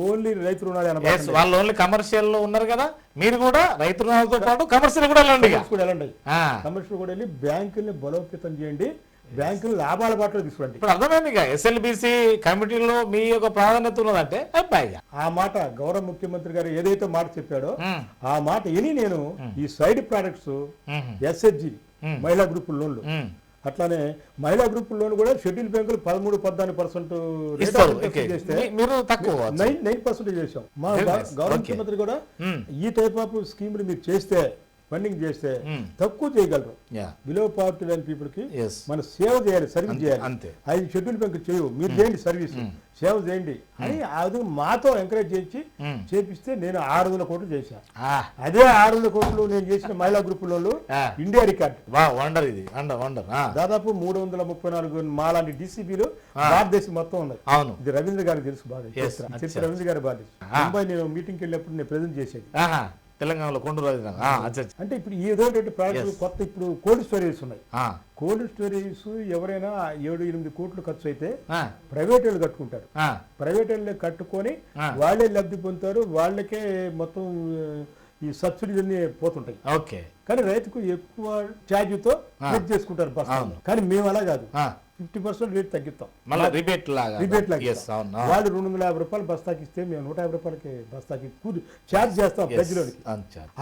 [SPEAKER 2] ఓన్లీ రైతు రుణాలు
[SPEAKER 1] వాళ్ళు ఓన్లీ కమర్షియల్ లో ఉన్నారు కదా, మీరు కూడా రైతు రుణాలతో పాటు కమర్షియల్ కూడా వెళ్ళండి.
[SPEAKER 2] కమర్షియల్ కూడా వెళ్ళి బ్యాంకుల్ని బలోపేతం చేయండి, బ్యాంకులు లాభాల బాటలో తీసుకోండి.
[SPEAKER 1] ఇప్పుడు అర్థమైంది, ఎస్ఎల్బిసి కమిటీలో మీ యొక్క ప్రాధాన్యత ఉన్నదంటే
[SPEAKER 2] ఆ మాట గౌరవ ముఖ్యమంత్రి గారు ఏదైతే మాట చెప్పాడో ఆ మాట విని నేను ఈ సైడ్ ప్రొడక్ట్స్ ఎస్హెచ్జి మహిళా గ్రూప్ లోన్లు, అట్లానే మహిళా గ్రూప్ లోన్ కూడా షెడ్యూల్ బ్యాంకులు 13-14% 9% చేసాం. మా గౌరవ ముఖ్యమంత్రి కూడా ఈ టైప్ ఆఫ్ స్కీములు మీరు చేస్తే ఫండింగ్ చేస్తే తక్కువ చేయగలరు. బిలో పావర్టీ లైన్ పీపుల్ కి మనం సేవ చేయాలి, సర్వీస్ చేయాలి.
[SPEAKER 1] అంతే
[SPEAKER 2] 5 షెడ్యూల్ బ్యాంక్ చేయవు, మీరు చేయండి సర్వీస్, సేవ చేయండి అని అది మాతో ఎంకరేజ్ చేయించి చేపిస్తే నేను 600 కోట్లు చేశాను. అదే 600 కోట్లు నేను చేసిన మహిళా గ్రూపులలో ఇండియా రికార్డ్.
[SPEAKER 1] వండర్ ఇది, వండర్.
[SPEAKER 2] దాదాపు 334 మాలాంటి డిసిబిలు భారతదేశం మొత్తం ఉన్నాయి.
[SPEAKER 1] అవును,
[SPEAKER 2] ఇది రవీంద్ర గారికి తెలుసు బాగా, రవీంద్ర గారి బాధ్యత. ముంబై నేను మీటింగ్కి వెళ్ళినప్పుడు నేను ప్రెజెంట్ చేసేది
[SPEAKER 1] తెలంగాణలో కొండూరు.
[SPEAKER 2] అంటే ఇప్పుడు ఈ విధమైన ప్రాజెక్టులు కొత్త ఇప్పుడు కోల్డ్ స్టోరేజ్ ఉన్నాయి. కోల్డ్ స్టోరేజ్ ఎవరైనా 7-8 కోట్లు ఖర్చు అయితే ప్రైవేట్ వాళ్ళు కట్టుకుంటారు. ప్రైవేట్ వాళ్ళు కట్టుకొని వాళ్ళే లబ్ధి పొందుతారు, వాళ్ళకే మొత్తం ఈ సబ్సిడీస్ అన్ని పోతుంటాయి.
[SPEAKER 1] ఓకే,
[SPEAKER 2] కానీ రైతుకు ఎక్కువ ఛార్జీతో చేసుకుంటారు బస్. కానీ మేము అలా కాదు, 50% రేట్ తగ్గిస్తాం.
[SPEAKER 1] రిబేట్ లాగా
[SPEAKER 2] వాళ్ళు 250 రూపాయలు బస్తాకి ఇస్తే మేము 150 రూపాయలకి బస్తాకి ఛార్జ్ చేస్తాం ప్రజలకి.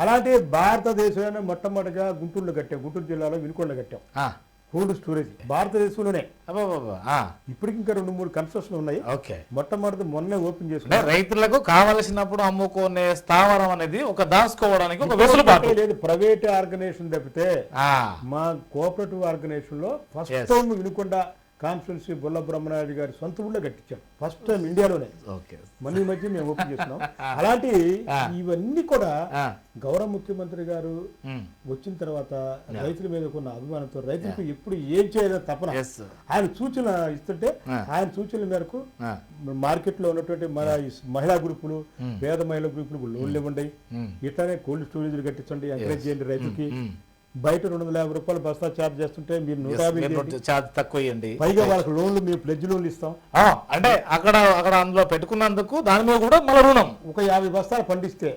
[SPEAKER 2] అలాంటి భారతదేశంలో మొట్టమొదటిగా గుంటూరులో కట్టాం, గుంటూరు జిల్లాలో వినుకొండలో కట్టాం కోల్డ్ స్టోరేజ్ భారతదేశంలోనే. ఇప్పటికి ఇంకా 2-3 కన్స్ట్రక్షన్ ఉన్నాయి. మొట్టమొదటి మొన్నే ఓపెన్ చేసుకున్నాం.
[SPEAKER 1] రైతులకు కావలసినప్పుడు అమ్ముకునే స్థావరం అనేది ఒక దాచుకోవడానికి ఒక వెసులుబాటు
[SPEAKER 2] లేదు. ప్రైవేట్ ఆర్గనైజేషన్ తప్పితే మా కోఆపరేటివ్ ఆర్గనైజేషన్ లో first time Vinukonda constituency Bolla Brahmanaidu గారి సొంత ఊళ్ళో కట్టించాం, ఫస్ట్ టైం ఇండియాలోనే. మన మధ్య మేము ఓపెన్ చేస్తున్నాం. అలాంటి ఇవన్నీ కూడా గౌరవ ముఖ్యమంత్రి గారు వచ్చిన తర్వాత రైతుల మీద కొన్న అభిమానంతో రైతులకు ఎప్పుడు ఏం చేయాలో తపన ఆయన సూచన ఇస్తుంటే ఆయన సూచనల మేరకు మార్కెట్ లో ఉన్నటువంటి మన మహిళా గ్రూపులు, పేద మహిళా గ్రూపులకు లోన్లు ఇవ్వండి, ఇట్లానే కోల్డ్ స్టోరేజ్ కట్టించండి, ఎంకరేజ్ చేయండి రైతుకి. బయట 250 రూపాయలు బస్తా ఛార్జ్ చేస్తుంటే మీరు 150
[SPEAKER 1] ఛార్జ్ తక్కువ ఇవ్వండి,
[SPEAKER 2] పైగా వాళ్ళకి లోన్లు మేము ప్లెడ్జ్ లోన్లు ఇస్తాం.
[SPEAKER 1] అంటే అక్కడ అందులో పెట్టుకున్నందుకు దాని మీద కూడా మళ్ళీ రుణం.
[SPEAKER 2] ఒక 50 బస్తాలు పండిస్తే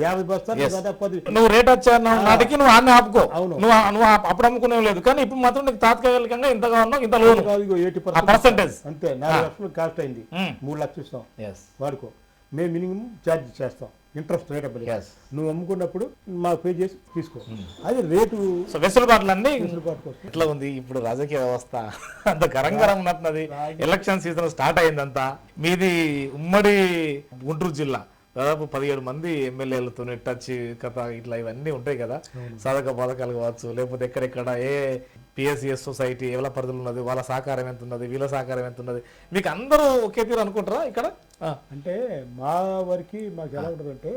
[SPEAKER 2] 50 బస్తాలు దాదాపు
[SPEAKER 1] నువ్వు రేట్ వచ్చా నాటికి నువ్వు అన్నీ ఆపుకో, నువ్వు అప్పుడు అమ్ముకునే లేదు. కానీ ఇప్పుడు మాత్రం నీకు తాత్కాలికంగా ఇంతగా ఉన్నావు, ఇంత లోన్ 80%
[SPEAKER 2] అంతే. 4 లక్షలు కాస్ట్ అయింది, 3 లక్షలు ఇస్తాం వాడుకో. మేము మినిమం ఛార్జ్ చేస్తాం, ఇంట్రెస్ట్ రేట్ నువ్వు అమ్ముకున్నప్పుడు మాకు పే చేసి తీసుకో. అది రేటు
[SPEAKER 1] వెసులుబాట్లన్నీ ఎట్లా ఉంది ఇప్పుడు రాజకీయ వ్యవస్థ అంత గరంగరం ఉన్నది. ఎలక్షన్ సీజన్ స్టార్ట్ అయిందంతా. మీది ఉమ్మడి గుంటూరు జిల్లా, దాదాపు 17 మంది ఎమ్మెల్యేలతో టచ్ కథ ఇట్లా ఇవన్నీ ఉంటాయి కదా. సాధక బాధకాలు కావచ్చు, లేకపోతే ఎక్కడెక్కడ ఏ పిఎస్సిఎస్ సొసైటీ ఎవరి పరిధులు ఉన్నది, వాళ్ళ సహకారం ఎంత ఉన్నది, వీళ్ళ సహకారం ఎంత ఉన్నది, మీకు అందరూ ఒకే తీరు అనుకుంటారా ఇక్కడ?
[SPEAKER 2] అంటే మా వరకు మాకు ఎలా ఉంటుందంటే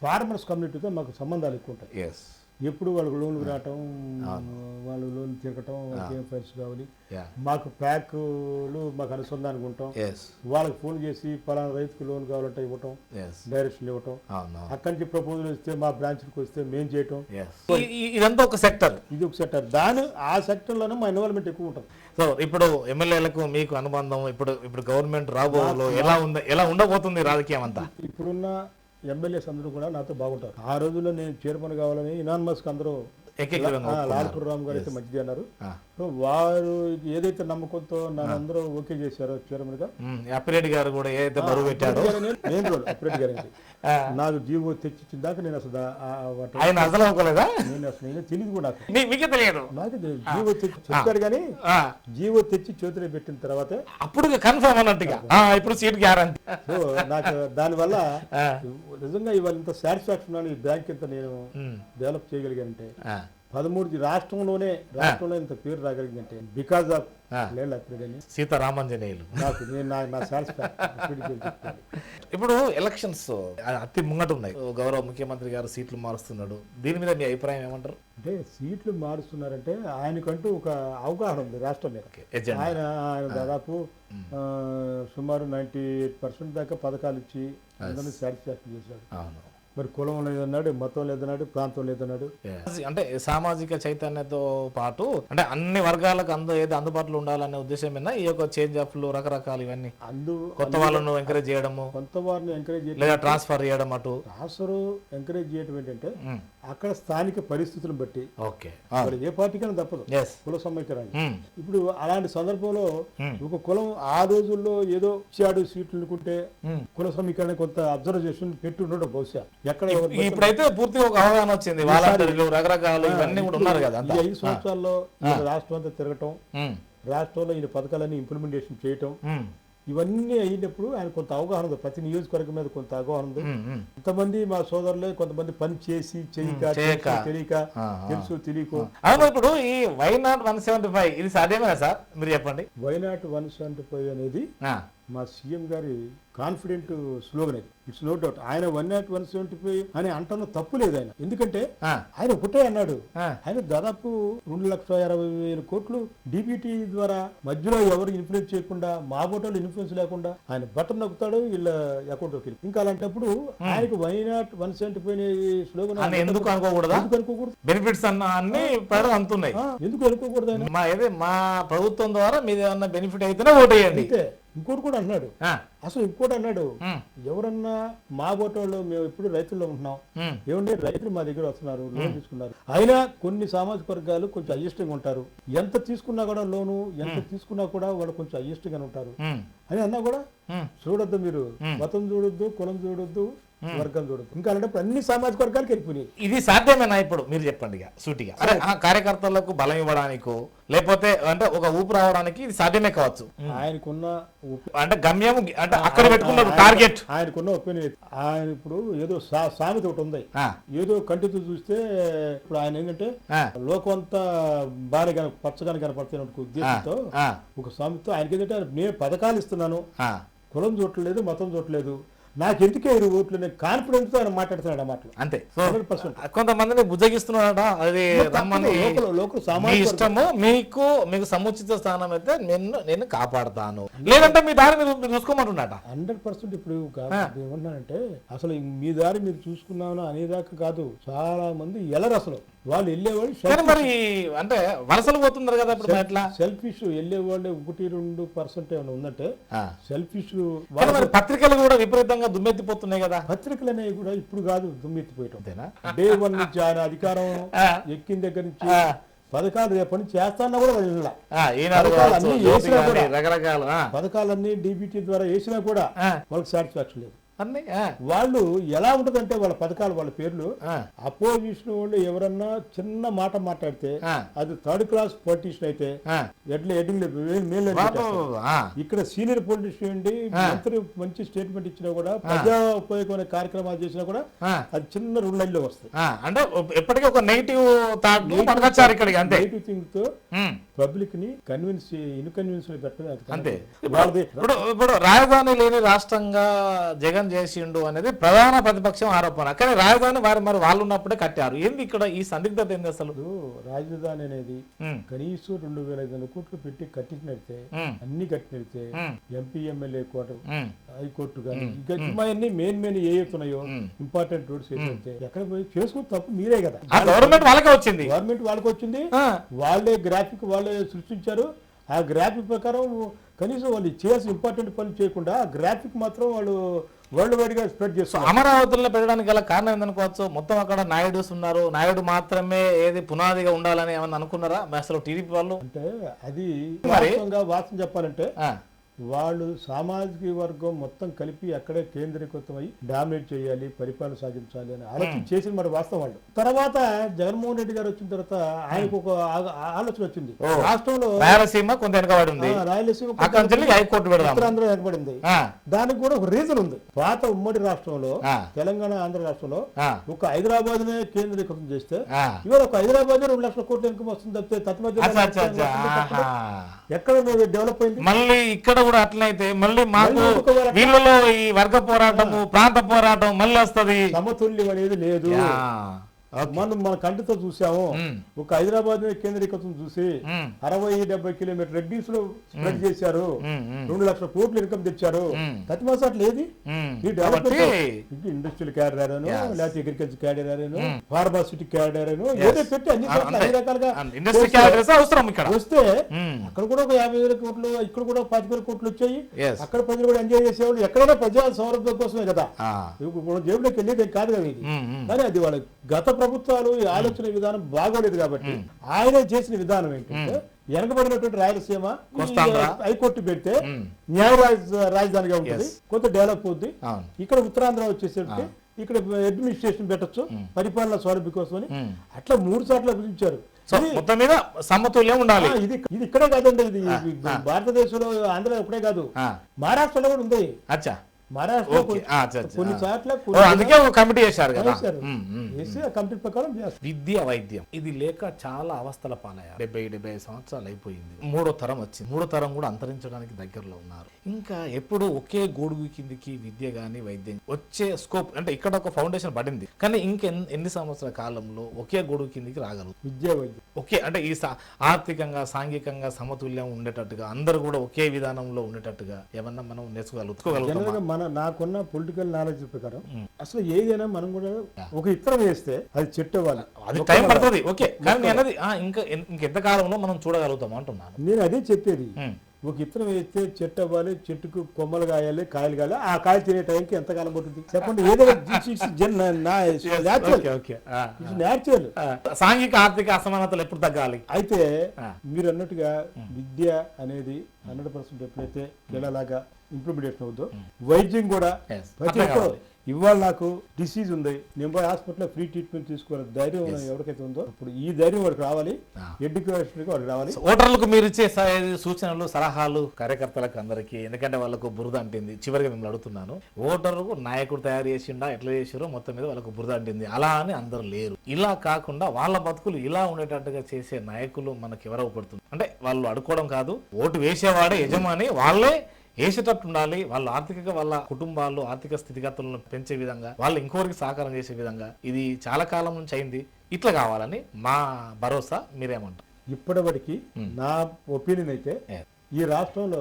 [SPEAKER 2] ఫార్మర్స్ కమ్యూనిటీతో మాకు సంబంధాలు ఎక్కువ ఉంటాయి. ఎప్పుడు వాళ్ళకి లోన్లు రావటం, వాళ్ళు లోన్ తిరగటం, ఏం ఫైల్స్ కావాలి, మాకు ప్యాక్లు మాకు అనుసంధానం ఉంటాం. వాళ్ళకి ఫోన్ చేసి పలానా రైతుకి లోన్ కావాలంటే ఇవ్వటం, డైరెక్షన్ ఇవ్వటం, అక్కడి నుంచి ప్రపోజల్ ఇస్తే మా బ్రాంచ్కి వస్తే మేము చేయటం.
[SPEAKER 1] ఇదంతా ఒక సెక్టర్,
[SPEAKER 2] ఇది ఒక సెక్టర్. ఆ సెక్టర్ లోనే మా ఇన్వాల్వ్మెంట్ ఎక్కువ ఉంటుంది.
[SPEAKER 1] సో ఇప్పుడు ఎమ్మెల్యేలకు మీకు అనుబంధం ఇప్పుడు గవర్నమెంట్ రాబోలో ఎలా ఉండబోతుంది రాజకీయం అంతా?
[SPEAKER 2] ఇప్పుడున్న ఎమ్మెల్యేస్ అందరూ కూడా నాతో బాగుంటారు. ఆ రోజుల్లో నేను చైర్మన్ కావాలని ఇనాన్మస్ అందరూ లాల్పూర్ రామ్ గారు అయితే మంచిది అన్నారు. వారు ఏదైతే నమ్మకంతో నన్ను అందరూ ఓకే చేశారో చైర్మన్ గా,
[SPEAKER 1] అప్పిరెడ్డి గారు కూడా ఏదైతే బరువు పెట్టారో
[SPEAKER 2] అప్పిరెడ్డి గారికి నాకు జీవో తెచ్చిచ్చిన దాకా నేను అసలు
[SPEAKER 1] నేను
[SPEAKER 2] అసలు తెలియదు కూడా నాకు జీవో తెచ్చి చెప్పారు. కానీ జీవో తెచ్చి చేతిలో పెట్టిన తర్వాత
[SPEAKER 1] అప్పుడు కన్ఫర్మ్ అన్నట్టుగా ఇప్పుడు సీట్ గ్యారంటీ.
[SPEAKER 2] సో నాకు దానివల్ల నిజంగా ఇవాళ ఇంత సాటిస్ఫాక్షన్ అని ఈ బ్యాంక్ ఇంత నేను డెవలప్ చేయగలిగానంటే 13 రాష్ట్రంలో ఇంత పేరు రాగలిగిందంటే బికాస్ ఆఫ్
[SPEAKER 1] సీతారామంజనేయులు.
[SPEAKER 2] నాకు
[SPEAKER 1] ఇప్పుడు ఎలక్షన్స్ అతి ముంగట ఉన్నాయి. గౌరవ ముఖ్యమంత్రి గారు సీట్లు మారుస్తున్నాడు, దీని మీద మీ అభిప్రాయం ఏమంటారు?
[SPEAKER 2] అంటే సీట్లు మారుస్తున్నారంటే ఆయనకంటూ ఒక అవగాహన ఉంది రాష్ట్రం మీద. ఆయన దాదాపు సుమారు 98% దాకా పథకాలు ఇచ్చి అందరినీ సాటిస్ఫాక్షన్ చేశాడు. మరి కులం లేదన్నాడు, మతం లేదన్నాడు, ప్రాంతం లేదన్నాడు.
[SPEAKER 1] అంటే సామాజిక చైతన్యతో పాటు అంటే అన్ని వర్గాలకు అందుబాటులో ఉండాలనే ఉద్దేశం మీద ఈ యొక్క చేంజ్ ఆఫ్ లో రకరకాలు ఇవన్నీ కొత్త వాళ్ళను ఎంకరేజ్ చేయడము,
[SPEAKER 2] కొత్త వారిని ఎంకరేజ్
[SPEAKER 1] లేదా ట్రాన్స్ఫర్ చేయడం, అటు
[SPEAKER 2] ట్రాన్స్ఫర్ ఎంకరేజ్ చేయడం ఏంటంటే అక్కడ స్థానిక పరిస్థితులను బట్టి ఏ పార్టీకైనా తప్పదు కుల సమీకరణం. ఇప్పుడు అలాంటి సందర్భంలో ఒక కులం ఆ రోజుల్లో ఏదో ఇచ్చాడు సీట్లు అనుకుంటే కుల సమీకరణ కొంత అబ్జర్వేషన్ పెట్టి ఉండడం బహుశా.
[SPEAKER 1] ఇప్పుడైతే పూర్తిగా ఒక అవగాహన వచ్చింది, వాలంటీర్లు రకరకాలు ఇవన్నీ కూడా ఉన్నారు కదా.
[SPEAKER 2] 5 సంవత్సరాల్లో రాష్ట్రం అంతా తిరగటం, రాష్ట్రంలో ఈ పథకాలన్నీ ఇంప్లిమెంటేషన్ చేయటం, ఇవన్నీ అయినప్పుడు ఆయన కొంత అవగాహన ఉంది, ప్రతి నియోజకవర్గం మీద కొంత అవగాహన ఉంది. కొంతమంది మా సోదరులే కొంతమంది పని చేసి తెలియక తెలుసు తెలియకు.
[SPEAKER 1] అవును, ఇప్పుడు ఈ వైనాట్ 175 ఇది సాధ్యమేనా సార్, మీరు చెప్పండి.
[SPEAKER 2] వైనాట్ 175 అనేది మా సీఎం గారి కాన్ఫిడెంట్ స్లోగన్ అది. It's no doubt. ఆయన 175 అని అంటున్న తప్పు లేదు ఆయన. ఎందుకంటే ఆయన ఒకటే అన్నాడు, ఆయన దాదాపు 2,60,60,000 కోట్లు డీబీటీ ద్వారా మధ్యలో ఎవరు ఇన్ఫ్లుయెన్స్ చేయకుండా, మా ఓటర్లు ఇన్ఫ్లుయెన్స్ లేకుండా ఆయన బటన్ నొక్కుతాడు, వీళ్ళ అకౌంట్ లోకి. ఇంకా అలాంటప్పుడు ఆయనకు వైనాట్ 175 స్లోగన్
[SPEAKER 1] ఎందుకు అనుకోకూడదు? బెనిఫిట్స్ అన్ని అందుతున్నాయి,
[SPEAKER 2] ఎందుకు అనుకోకూడదు? ఆయన
[SPEAKER 1] మా ప్రభుత్వం ద్వారా మీద ఏమన్నా బెనిఫిట్ అయితేనే ఓటేయండి.
[SPEAKER 2] ఇంకోటి కూడా అన్నాడు, అసలు ఇంకోటి అన్నాడు, ఎవరన్నా మా ఓటర్లు మేము ఇప్పుడు రైతుల్లో ఉంటున్నాం, ఏమంటే రైతులు మా దగ్గర వస్తున్నారు, లోన్ తీసుకున్నారు, అయినా కొన్ని సామాజిక వర్గాలు కొంచెం అడ్జస్టింగ్ ఉంటారు, ఎంత తీసుకున్నా కూడా లోను ఎంత తీసుకున్నా కూడా వాళ్ళు కొంచెం అడ్జస్టింగ్ అని ఉంటారు అని అన్నా కూడా చూడొద్దు, మీరు మతం చూడొద్దు, కులం చూడొద్దు, వర్గం చూడొద్దు. ఇంకా అలాంటప్పుడు అన్ని సామాజిక వర్గాలకు వెళ్ళిపోయినాయి.
[SPEAKER 1] ఇది సాధ్యమేనా ఇప్పుడు మీరు చెప్పండి సూటిగా? అరే కార్యకర్తలకు బలం ఇవ్వడానికో లేకపోతే అంటే ఒక ఊపు రావడానికి ఇది సాధ్యమే కావచ్చు.
[SPEAKER 2] ఆయనకున్న
[SPEAKER 1] అంటే గమ్యం అంటే అక్కడ పెట్టుకున్నారు టార్గెట్.
[SPEAKER 2] ఆయనకున్న ఒపీనియన్. ఆయన ఇప్పుడు ఏదో సామెత ఒకటి ఉంది, ఏదో కంటితో చూస్తే ఇప్పుడు ఆయన ఏంటంటే లోకం అంతా బాగా పచ్చగానే కనపడుతున్న ఉద్దేశంతో ఒక సామెతతో ఆయనకి ఏంటంటే నేను పథకాలు ఇస్తున్నాను, కులం చూడలేదు, మతం చూడలేదు, నాకు ఎందుకే ఓట్లు కాన్ఫిడెన్స్ తో ఆయన మాట్లాడుతున్నాడు అన్నమాట.
[SPEAKER 1] అంతే. కొంతమందిని బుజ్జగిస్తున్నాడట, అది ఇష్టము, మీకు సముచిత స్థానం అయితే నేను కాపాడుతాను, లేదంటే మీ దారి మీరు చూసుకోమంటున్నాట.
[SPEAKER 2] 100%. ఇప్పుడు ఏమన్నానంటే అసలు మీ దారి మీరు చూసుకున్నాను అనేదాకా కాదు, చాలా మంది ఎలరు అసలు వాళ్ళు వెళ్ళేవాళ్ళు
[SPEAKER 1] మరి అంటే వలసలు పోతున్నారు కదా ఇప్పుడు. ఎట్లా
[SPEAKER 2] సెల్ఫిష్ వెళ్ళేవాళ్ళు 1-2% ఏమైనా ఉందంటే సెల్ఫిష్.
[SPEAKER 1] పత్రికలు కూడా విపరీతంగా దుమ్మెత్తిపోతున్నాయి కదా.
[SPEAKER 2] పత్రికలు అనేవి కూడా ఇప్పుడు కాదు దుమ్మెత్తిపోయటం. డే 1 నుంచి ఆయన అధికారం ఎక్కిన దగ్గర నుంచి పథకాలు రేపటి నుంచి చేస్తాన్నా కూడా
[SPEAKER 1] రకరకాల
[SPEAKER 2] పథకాలన్నీ డీబీటీ ద్వారా వేసినా కూడా వాళ్ళకి సాటిస్ఫాక్షన్ లేదు. వాళ్ళు ఎలా ఉంటదంటే వాళ్ళ పథకాలు వాళ్ళ పేర్లు అపోజిషన్ వాళ్ళు ఎవరన్నా చిన్న మాట మాట్లాడితే అది 3rd క్లాస్ పొలిటీషియన్ అయితే ఇక్కడ సీనియర్ పొలిటీషియన్ అండి మంత్రి మంచి స్టేట్మెంట్ ఇచ్చినా కూడా ప్రజా ఉపయోగమైన కార్యక్రమాలు చేసినా కూడా అది చిన్న 2 లైన్లో వస్తాయి.
[SPEAKER 1] అంటే ఎప్పటికీ ఒక నెగిటివ్
[SPEAKER 2] థింగ్ తో పబ్లిక్ ని ఇన్కన్వీనియన్స్ పెట్టడం.
[SPEAKER 1] ఇప్పుడు రాజధాని లేని రాష్ట్రంగా జగన్ చేసిండు అనేది ప్రధాన ప్రతిపక్షం ఆరోపణ. కానీ రాజధాని మరి వాళ్ళు ఉన్నప్పుడే కట్టారు. ఏంది ఇక్కడ ఈ సందిగ్ధత ఏంది అసలు?
[SPEAKER 2] రాజధాని అనేది కనీసం 2,500 కోట్లు పెట్టి కట్టినట్టే అన్ని కట్టినట్టే ఎంపీ ఎమ్మెల్యే క్వార్టర్ హైకోర్టు కానీ ఇంకా మెయిన్ ఏవైతున్నాయో ఇంపార్టెంట్ రోడ్స్ ఏదైతే ఎక్కడ పోయి చేసుకుని తప్పు మీరే కదా.
[SPEAKER 1] గవర్నమెంట్ వాళ్ళకే వచ్చింది,
[SPEAKER 2] వాళ్ళే గ్రాఫిక్ వాళ్ళే సృష్టించారు. ఆ గ్రాఫిక్ ప్రకారం కనీసం వాళ్ళు చేయాల్సిన ఇంపార్టెంట్ పనులు చేయకుండా ఆ గ్రాఫిక్ మాత్రం వాళ్ళు వరల్డ్ వైడ్ గా స్ప్రెడ్ చేస్తారు.
[SPEAKER 1] అమరావతిలో పెట్టడానికి గల కారణం ఏందనుకోవచ్చు? మొత్తం అక్కడ నాయుడుస్ ఉన్నారు, నాయుడు మాత్రమే ఏది పునాదిగా ఉండాలని ఏమన్నా అనుకున్నారా అసలు టీడీపీ వాళ్ళు?
[SPEAKER 2] అంటే అది వాస్తవం చెప్పాలంటే వాళ్ళు సామాజిక వర్గం మొత్తం కలిపి అక్కడే కేంద్రీకృతమై డామినేట్ చేయాలి, పరిపాలన సాగించాలి అని ఆలోచన చేసిన మరి వాస్తవం వాళ్ళు. తర్వాత జగన్మోహన్ రెడ్డి గారు వచ్చిన తర్వాత ఆయనకు ఒక ఆలోచన వచ్చింది, రాష్ట్రంలో
[SPEAKER 1] రాయలసీమ కొంత వెనకబడి ఉంది,
[SPEAKER 2] రాయలసీమ
[SPEAKER 1] ఉత్తరాంధ్ర
[SPEAKER 2] వెనకబడింది. దానికి కూడా ఒక రీజన్ ఉంది. పాత ఉమ్మడి రాష్ట్రంలో తెలంగాణ ఆంధ్ర రాష్ట్రంలో ఒక హైదరాబాద్ నే కేంద్రీకృతం చేస్తే ఇవాళ ఒక హైదరాబాద్ 2 లక్షల కోట్ల ఇన్కమ్ వస్తుంది తప్పితే ఎక్కడ డెవలప్ అయింది.
[SPEAKER 1] మళ్ళీ ఇక్కడ కూడా అట్లయితే మళ్ళీ మాకు వీళ్ళలో ఈ వర్గ పోరాటము ప్రాంత పోరాటం మళ్ళీ వస్తుంది.
[SPEAKER 2] సమతుల్యం అనేది లేదు. మనం మన కంటితో చూసాము. ఒక హైదరాబాద్ కేంద్రీకృతం చూసి 60-70 కిలోమీటర్ రెడ్డీస్ లో స్ప్రెడ్ చేశారు, 2 లక్షల కోట్లు ఇన్కమ్ తెచ్చారు. ప్రతి మాసం అట్లా ఏది ఈ డెవలప్మెంట్ ఇండస్ట్రియల్ క్యాడర్ అని లేకపోతే అగ్రికల్చర్ క్యాడర్ అని ఫార్మాసిటీ క్యాడర్ అని ఏదో పెట్టి అన్ని అన్ని రకాలుగా వస్తే అక్కడ కూడా ఒక 50,000 కోట్లు, ఇక్కడ కూడా 10,000 కోట్లు వచ్చాయి. అక్కడ ప్రజలు కూడా ఎంజాయ్ చేసేవాళ్ళు. ఎక్కడైనా ప్రజా సౌలభ్యం కోసమే కదా, జేబులోకి వెళ్ళేది కాదు కదా ఇది. కానీ అది వాళ్ళ గత ప్రభుత్వాలు ఈ ఆలోచన విధానం బాగోలేదు కాబట్టి ఆయన చేసిన విధానం ఏంటంటే వెనకబడినటువంటి రాయలసీమ హైకోర్టు పెడితే న్యాయ రాజధానిగా ఉంటుంది, కొంత డెవలప్ అవుద్ది. ఇక్కడ ఉత్తరాంధ్ర వచ్చేసరికి ఇక్కడ అడ్మినిస్ట్రేషన్ పెట్టచ్చు పరిపాలన సౌలభ్యం కోసమని అట్లా 3 సార్లు అభివృద్ధించారు.
[SPEAKER 1] సో మొత్తం మీద సమతుల్యం ఉండాలి.
[SPEAKER 2] ఇది ఇక్కడే కాదండి, ఇది భారతదేశంలో ఆంధ్ర ఒకటే కాదు, మహారాష్ట్రలో కూడా ఉంది.
[SPEAKER 1] అచ్చా,
[SPEAKER 2] మహారాష్ట్ర కొన్ని చోట్ల
[SPEAKER 1] అందుకే ఒక కమిటీ చేశారు కదా,
[SPEAKER 2] కమిటీ ప్రకారం
[SPEAKER 1] విద్య వైద్యం ఇది లేక చాలా అవస్థల పాలయ్యారు. 70-75 సంవత్సరాలు అయిపోయింది, మూడో తరం వచ్చింది. మూడో తరం కూడా అంతరించడానికి దగ్గరలో ఉన్నారు. ఇంకా ఎప్పుడు ఒకే గొడుగు కిందికి విద్య గాని వైద్యం వచ్చే స్కోప్ అంటే ఇక్కడ ఒక ఫౌండేషన్ పడింది, కానీ ఎన్ని సంవత్సరాల కాలంలో ఒకే గొడుగు కిందికి రాగలరు
[SPEAKER 2] విద్య వైద్యం.
[SPEAKER 1] ఓకే అంటే ఈ ఆర్థికంగా సాంఘికంగా సమతుల్యం ఉండేటట్టుగా అందరూ కూడా ఒకే విధానంలో ఉండేటట్టుగా ఏమన్నా మనం నేర్చుకోగలుగుతాం.
[SPEAKER 2] నాకున్న పొలిటికల్ నాలెడ్జ్ ప్రకారం అసలు ఏదైనా మనం కూడా ఒక ఇత్తనం వేస్తే అది చెట్టు అవ్వాలి,
[SPEAKER 1] అది టైం పడుతుంది. ఓకే కానీ అన్నది ఇంకెంత కాలంలో మనం చూడగలుగుతాం అంటున్నాను.
[SPEAKER 2] నేను అదే చెప్పేది, ఒక ఇత్తనం వేస్తే చెట్టు అవ్వాలి, చెట్టుకు కొమ్మలు కాయాలి, కాయలు కాయాలి, ఆ కాయలు తినే టైంకి ఎంత కాలం పడుతుంది చెప్పండి. న్యాచురల్.
[SPEAKER 1] సాంఘిక ఆర్థిక అసమానతలు ఎప్పుడు తగ్గాలి?
[SPEAKER 2] అయితే మీరు అన్నట్టుగా విద్య అనేది 100% ఎప్పుడైతే పిల్లలాగా ఇంప్లిమెంటేషన్ అవుతుందో, వైద్యం కూడా ప్రతి ఒక్కరు ఇవాళ నాకు డిసీజ్ ఉంది, నేను పోయి హాస్పిటల్లో ఫ్రీ ట్రీట్మెంట్ తీసుకోవాలి ధైర్యం ఎవరికైతే ఉందో ఇప్పుడు ఈ ధైర్యం వాడికి రావాలి, ఎడ్యుకేషన్ వాడికి రావాలి.
[SPEAKER 1] ఓటర్లకు మీరు ఇచ్చే సూచనలు సలహాలు కార్యకర్తలకు అందరికీ, ఎందుకంటే వాళ్ళకు బురద అంటింది. చివరిగా మిమ్మల్ని అడుగుతున్నాను, ఓటర్కు నాయకుడు తయారు చేసిండా ఎట్లా చేసారో మొత్తం మీద వాళ్ళకు బురద అంటింది, అలా అని అందరు లేరు. ఇలా కాకుండా వాళ్ళ బతుకులు ఇలా ఉండేటట్టుగా చేసే నాయకులు మనకి ఎవరు పడుతుంది అంటే వాళ్ళు అడుకోవడం కాదు, ఓటు వేసేవాడే యజమాని, వాళ్ళే వేసేటట్టు ఉండాలి. వాళ్ళు ఆర్థికంగా వాళ్ళ కుటుంబాలు ఆర్థిక స్థితిగతులను పెంచే విధంగా, వాళ్ళు ఇంకోరికి సహకారం చేసే విధంగా ఇది చాలా కాలం నుంచి అయింది. ఇట్లా కావాలని మా భరోసా. మీరేమంటారు?
[SPEAKER 2] ఇప్పటివరకు నా ఒపీనియన్ అయితే ఈ రాష్ట్రంలో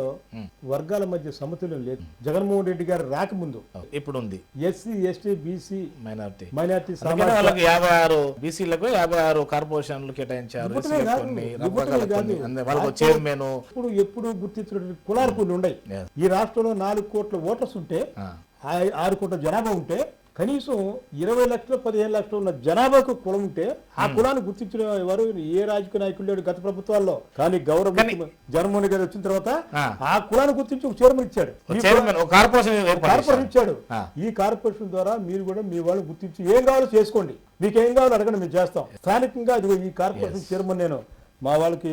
[SPEAKER 2] వర్గాల మధ్య సమతుల్యం లేదు. జగన్మోహన్ రెడ్డి గారు రాకముందు
[SPEAKER 1] ఇప్పుడు ఉంది.
[SPEAKER 2] ఎస్సీ ఎస్టీ బీసీ
[SPEAKER 1] మైనారిటీ
[SPEAKER 2] వాళ్ళకి
[SPEAKER 1] 56 బీసీలకు 56 కార్పొరేషన్లు కేటాయించారు. చైర్మన్
[SPEAKER 2] ఎప్పుడు గుర్తించిన కులాల కొన్ని ఉన్నాయి. ఈ రాష్ట్రంలో 4 కోట్ల ఓటర్స్ ఉంటే 6 కోట్ల జనాభా ఉంటే కనీసం 20 లక్షలు 15 లక్షలు ఉన్న జనాభాకు కులం ఉంటే ఆ కులాన్ని గుర్తించిన ఎవరు ఏ రాజకీయ నాయకులు లేడు గత ప్రభుత్వాల్లో. కానీ గౌరవ జగన్మోహన్ గారు వచ్చిన తర్వాత ఆ కులాన్ని గుర్తించి ఒక చైర్మన్ ఇచ్చాడు, కార్పొరేషన్ ఇచ్చాడు. ఈ కార్పొరేషన్ ద్వారా మీరు కూడా మీ వాళ్ళు గుర్తించి ఏం కావాలో చేసుకోండి, మీకేం కావాలో అడగండి, మేము చేస్తాం. స్థానికంగా అది ఈ కార్పొరేషన్ చైర్మన్ నేను, మా వాళ్ళకి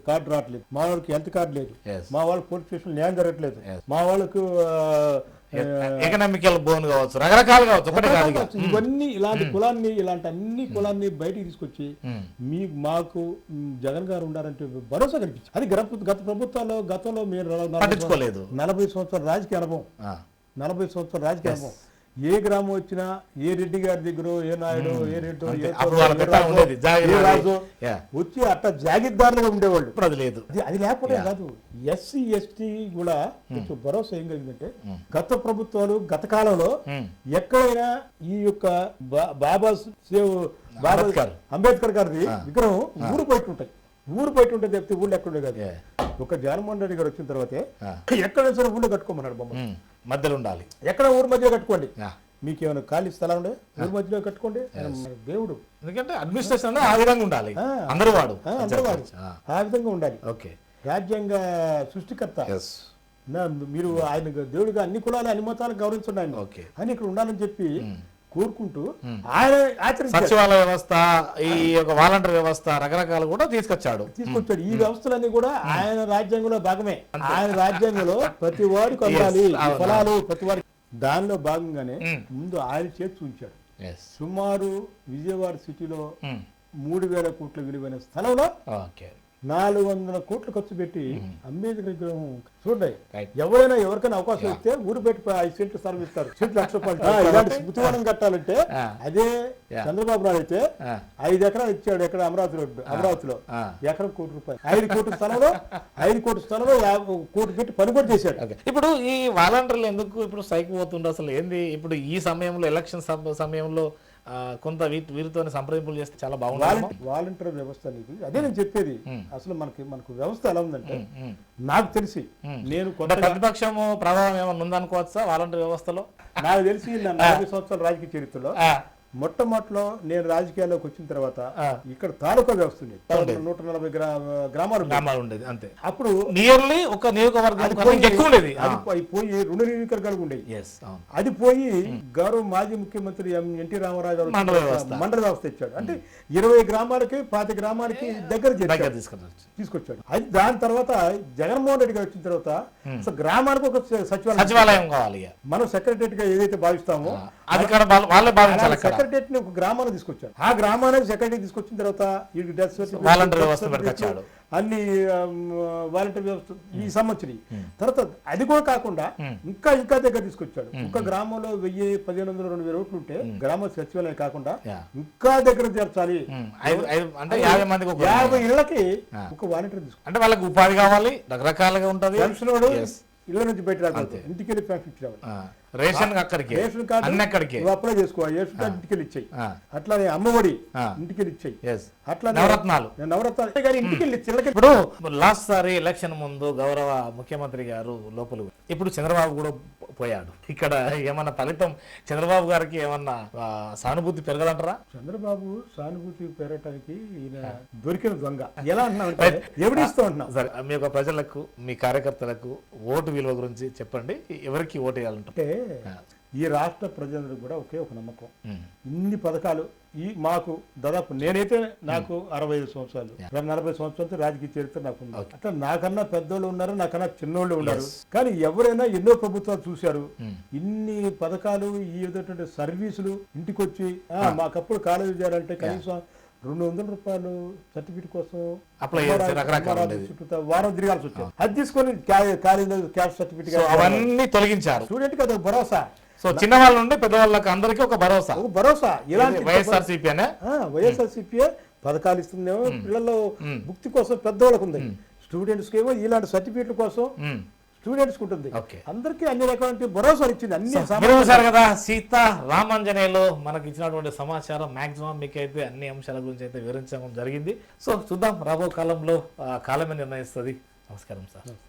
[SPEAKER 2] కార్డు రావట్లేదు, మా వాళ్ళకి హెల్త్ కార్డు లేదు, మా వాళ్ళకి పోలీస్ స్టేషన్ న్యాయం జరగట్లేదు, మా వాళ్ళకు
[SPEAKER 1] ఎకనామికల్ బోన్ కావచ్చు, రకరకాలు కావచ్చు.
[SPEAKER 2] ఇవన్నీ ఇలాంటి కులాన్ని ఇలాంటి అన్ని కులాన్ని బయటికి తీసుకొచ్చి మాకు జగన్ గారు ఉండాలంటే భరోసా కనిపించింది. అది గత ప్రభుత్వాల్లో గతంలో మీరు 40 సంవత్సరాల రాజకీయ అనుభవం, 40 సంవత్సరాల రాజకీయ అనుభవం. ఏ గ్రామం వచ్చినా ఏ రెడ్డి గారి దగ్గర ఏ నాయుడు ఏ రెడ్డి వచ్చి అట్లా జాగీర్దారులుగా ఉండేవాళ్ళు. ఇప్పుడు అది లేదు. అది లేకపోతే కాదు. ఎస్సీ ఎస్టీ కూడా కొంచెం భరోసా ఏం కలిగిందంటే గత ప్రభుత్వాలు గత కాలంలో ఎక్కడైనా ఈ యొక్క బాబా అంబేద్కర్ గారి విగ్రహం ఊరు బయట ఉంటాయి, ఊరు బయట ఉంటే చెప్తే ఊళ్ళో ఎక్కడే కాదు. ఒక జగన్మోహన్ రెడ్డి గారు వచ్చిన తర్వాతే ఎక్కడ సరే ఊళ్ళో కట్టుకోమన్నాడు బొమ్మ, మధ్యలో ఉండాలి, ఎక్కడ ఊరు మధ్యలో కట్టుకోండి, మీకు ఏమైనా ఖాళీ స్థలం ఉండే ఊరి మధ్యలో కట్టుకోండి. దేవుడు ఎందుకంటే అడ్మినిస్ట్రేషన్ ఆ విధంగా ఉండాలి, అందరూ వాడు ఆ విధంగా ఉండాలి. ఓకే, రాజ్యాంగ సృష్టికర్త మీరు ఆయన దేవుడిగా అన్ని కులాలు అన్ని మతాలను గౌరవించండి ఆయన అని ఇక్కడ ఉండాలని చెప్పి కోరుకుంటూ ఆయన
[SPEAKER 1] సచివాలయ వ్యవస్థ, ఈ యొక్క వాలంటీర్ వ్యవస్థ రకరకాలు కూడా తీసుకొచ్చాడు.
[SPEAKER 2] ఈ వ్యవస్థలన్నీ కూడా ఆయన రాజ్యాంగంలో భాగమే. ఆయన రాజ్యాంగంలో ప్రతి వాడికి అందాలి ఫలాలు, ప్రతి వాడికి. దానిలో భాగంగానే ముందు ఆయన చేర్చి ఉంచాడు. సుమారు విజయవాడ సిటీలో 3000 కోట్ల విలువైన స్థలంలో 400 కోట్లు ఖర్చు పెట్టి అంబేద్కర్ విగ్రహం చూడండి. ఎవరైనా ఎవరికైనా అవకాశం ఇస్తే ఊరు పెట్టి 5 సెంట్లు స్థలం ఇస్తారు, సెంట్లు ₹1,00,000. ఇలాంటి స్మృతివనం కట్టాలంటే అదే చంద్రబాబు నాయుడు అయితే 5 ఎకరాలు ఇచ్చాడు. ఎక్కడ అమరావతిలో ఎకరం ₹1,00,00,000, 5 కోట్ల స్థలంలో 5 కోట్ల స్థలంలో 1 కోటి పెట్టి పని కూడా చేశాడు.
[SPEAKER 1] ఇప్పుడు ఈ వాలంటీర్లు ఎందుకు ఇప్పుడు స్ట్రైక్ పోతుండే అసలు ఏంది? ఇప్పుడు ఈ సమయంలో ఎలక్షన్ సమయంలో కొంత వీరితో సంప్రదింపులు చేస్తే చాలా బాగుంది.
[SPEAKER 2] వాలంటీర్ వ్యవస్థ అనేది అదే నేను చెప్పేది. అసలు మనకు వ్యవస్థ ఎలా ఉందంటే నాకు తెలిసి నేను
[SPEAKER 1] ప్రతిపక్షము ప్రభావం ఏమన్నా ఉందనుకోవచ్చా వాలంటీర్ వ్యవస్థలో?
[SPEAKER 2] నాకు తెలిసి 40 సంవత్సరాల రాజకీయ చరిత్రలో మొట్టమొదటిలో నేను రాజకీయాల్లోకి వచ్చిన తర్వాత ఇక్కడ తాలూకా వ్యవస్థ ఉండేది. 140 గ్రామాలు
[SPEAKER 1] ఉండేది అంతే.
[SPEAKER 2] అప్పుడు
[SPEAKER 1] నియర్లీ ఒక నియోజకవర్గం ఎక్కువ ఉండేది.
[SPEAKER 2] అది పోయి 2 నియోజకవర్గాలు ఉండేవి. అది పోయి గౌరవ మాజీ ముఖ్యమంత్రి ఎన్టీ రామారావు గారు మండల వ్యవస్థ ఇచ్చాడు. అంటే 20 గ్రామాలకి 5 గ్రామాలకి దగ్గర తీసుకొచ్చాడు. అది దాని తర్వాత జగన్మోహన్ రెడ్డి గారు వచ్చిన తర్వాత అసలు గ్రామానికి ఒక
[SPEAKER 1] సచివాలయం కావాలి.
[SPEAKER 2] మనం సెక్రటరియట్ గా ఏదైతే భావిస్తామో సెక్రటరియట్ ని ఒక గ్రామాన్ని తీసుకొచ్చాడు. ఆ గ్రామానికి సెక్రటరీ తీసుకొచ్చిన తర్వాత అన్ని వాలంటీర్ వ్యవస్థ ఈ సంవత్సరం తర్వాత అది కూడా కాకుండా ఇంకా దగ్గర తీసుకొచ్చాడు. ఒక గ్రామంలో 1000-1500 2000 ఓట్లు ఉంటే గ్రామ సచివాలయం కాకుండా ఇంకా దగ్గర చేర్చాలి. 50 ఇళ్లకి ఒక వాలంటీర్ తీసుకుంటాడు.
[SPEAKER 1] అంటే వాళ్ళకి ఉపాధి కావాలి, రకరకాలుగా ఉంటది.
[SPEAKER 2] ఇళ్ల నుంచి బయట రావాలి, ఇంటికి వెళ్ళి పెన్షన్ ఇచ్చేవాళ్ళు.
[SPEAKER 1] రేషన్ కార్డు
[SPEAKER 2] అప్లై చేసుకోవాలి, రేషన్ కార్డు ఇంటికి వెళ్ళి ఇచ్చాయి. అట్లానే అమ్మఒడి ఇంటికి వెళ్ళి ఇచ్చాయి. అట్లా నవరత్నాలు ఇంటికి వెళ్ళి ఇచ్చి.
[SPEAKER 1] ఇప్పుడు లాస్ట్ సారి ఎలక్షన్ ముందు గౌరవ ముఖ్యమంత్రి గారు లోపల, ఇప్పుడు చంద్రబాబు కూడా పోయాడు. ఇక్కడ ఏమన్నా ఫలితం చంద్రబాబు గారికి ఏమన్నా సానుభూతి పెరగదంటారా?
[SPEAKER 2] చంద్రబాబు సానుభూతి పెరగటానికి ఈయన దొరికిన దొంగ. ఎలా అంటున్నా ఎవడిస్తూ ఉంటున్నాం.
[SPEAKER 1] సరే, మీ యొక్క ప్రజలకు, మీ కార్యకర్తలకు ఓటు విలువ గురించి చెప్పండి. ఎవరికి ఓటు వేయాలంటే
[SPEAKER 2] ఈ రాష్ట్ర ప్రజలందరూ కూడా ఒకే ఒక నమ్మకం. ఇన్ని పథకాలు మాకు దాదాపు నేనైతే నాకు 65 సంవత్సరాలు 40 సంవత్సరాలతో రాజకీయ చరిత్ర నాకు ఉంది. అట్లా నాకన్నా పెద్దోళ్ళు ఉన్నారు, నాకన్నా చిన్నోళ్ళు ఉన్నారు. కానీ ఎవరైనా ఎన్నో ప్రభుత్వాలు చూశారు. ఇన్ని పథకాలు, ఈ విధమైన సర్వీసులు ఇంటికి వచ్చి మాకప్పుడు కాలేజీ చేయాలంటే కనీసం 200 రూపాయలు సర్టిఫికేట్ కోసం వారం తిరగాల్సి వచ్చారు. అది తీసుకొని కాలేజీలో క్యాస్ట్ సర్టిఫికేట్
[SPEAKER 1] అవన్నీ తొలగించారు.
[SPEAKER 2] స్టూడెంట్ కి అదొక భరోసా.
[SPEAKER 1] సో చిన్నవాళ్ళ నుండి పెద్దవాళ్ళకి అందరికీ ఒక భరోసా.
[SPEAKER 2] ఇలాంటి
[SPEAKER 1] వైఎస్ఆర్సీపీ
[SPEAKER 2] పథకాలు ఇస్తుందేమో పిల్లల్లో ముక్తి కోసం పెద్దవాళ్ళకు ఉంది. స్టూడెంట్స్ కి ఏమో ఇలాంటి సర్టిఫికేట్ల కోసం స్టూడెంట్స్ ఉంటుంది. అందరికీ అన్ని రకాల భరోసాలు ఇచ్చింది.
[SPEAKER 1] అన్ని కదా. సీత రామాంజనేయులు మనకి ఇచ్చినటువంటి సమాచారం మాక్సిమం మీకైతే అన్ని అంశాల గురించి అయితే వివరించడం జరిగింది. సో చూద్దాం, రాబో కాలంలో కాలమే నిర్ణయిస్తుంది. నమస్కారం సార్.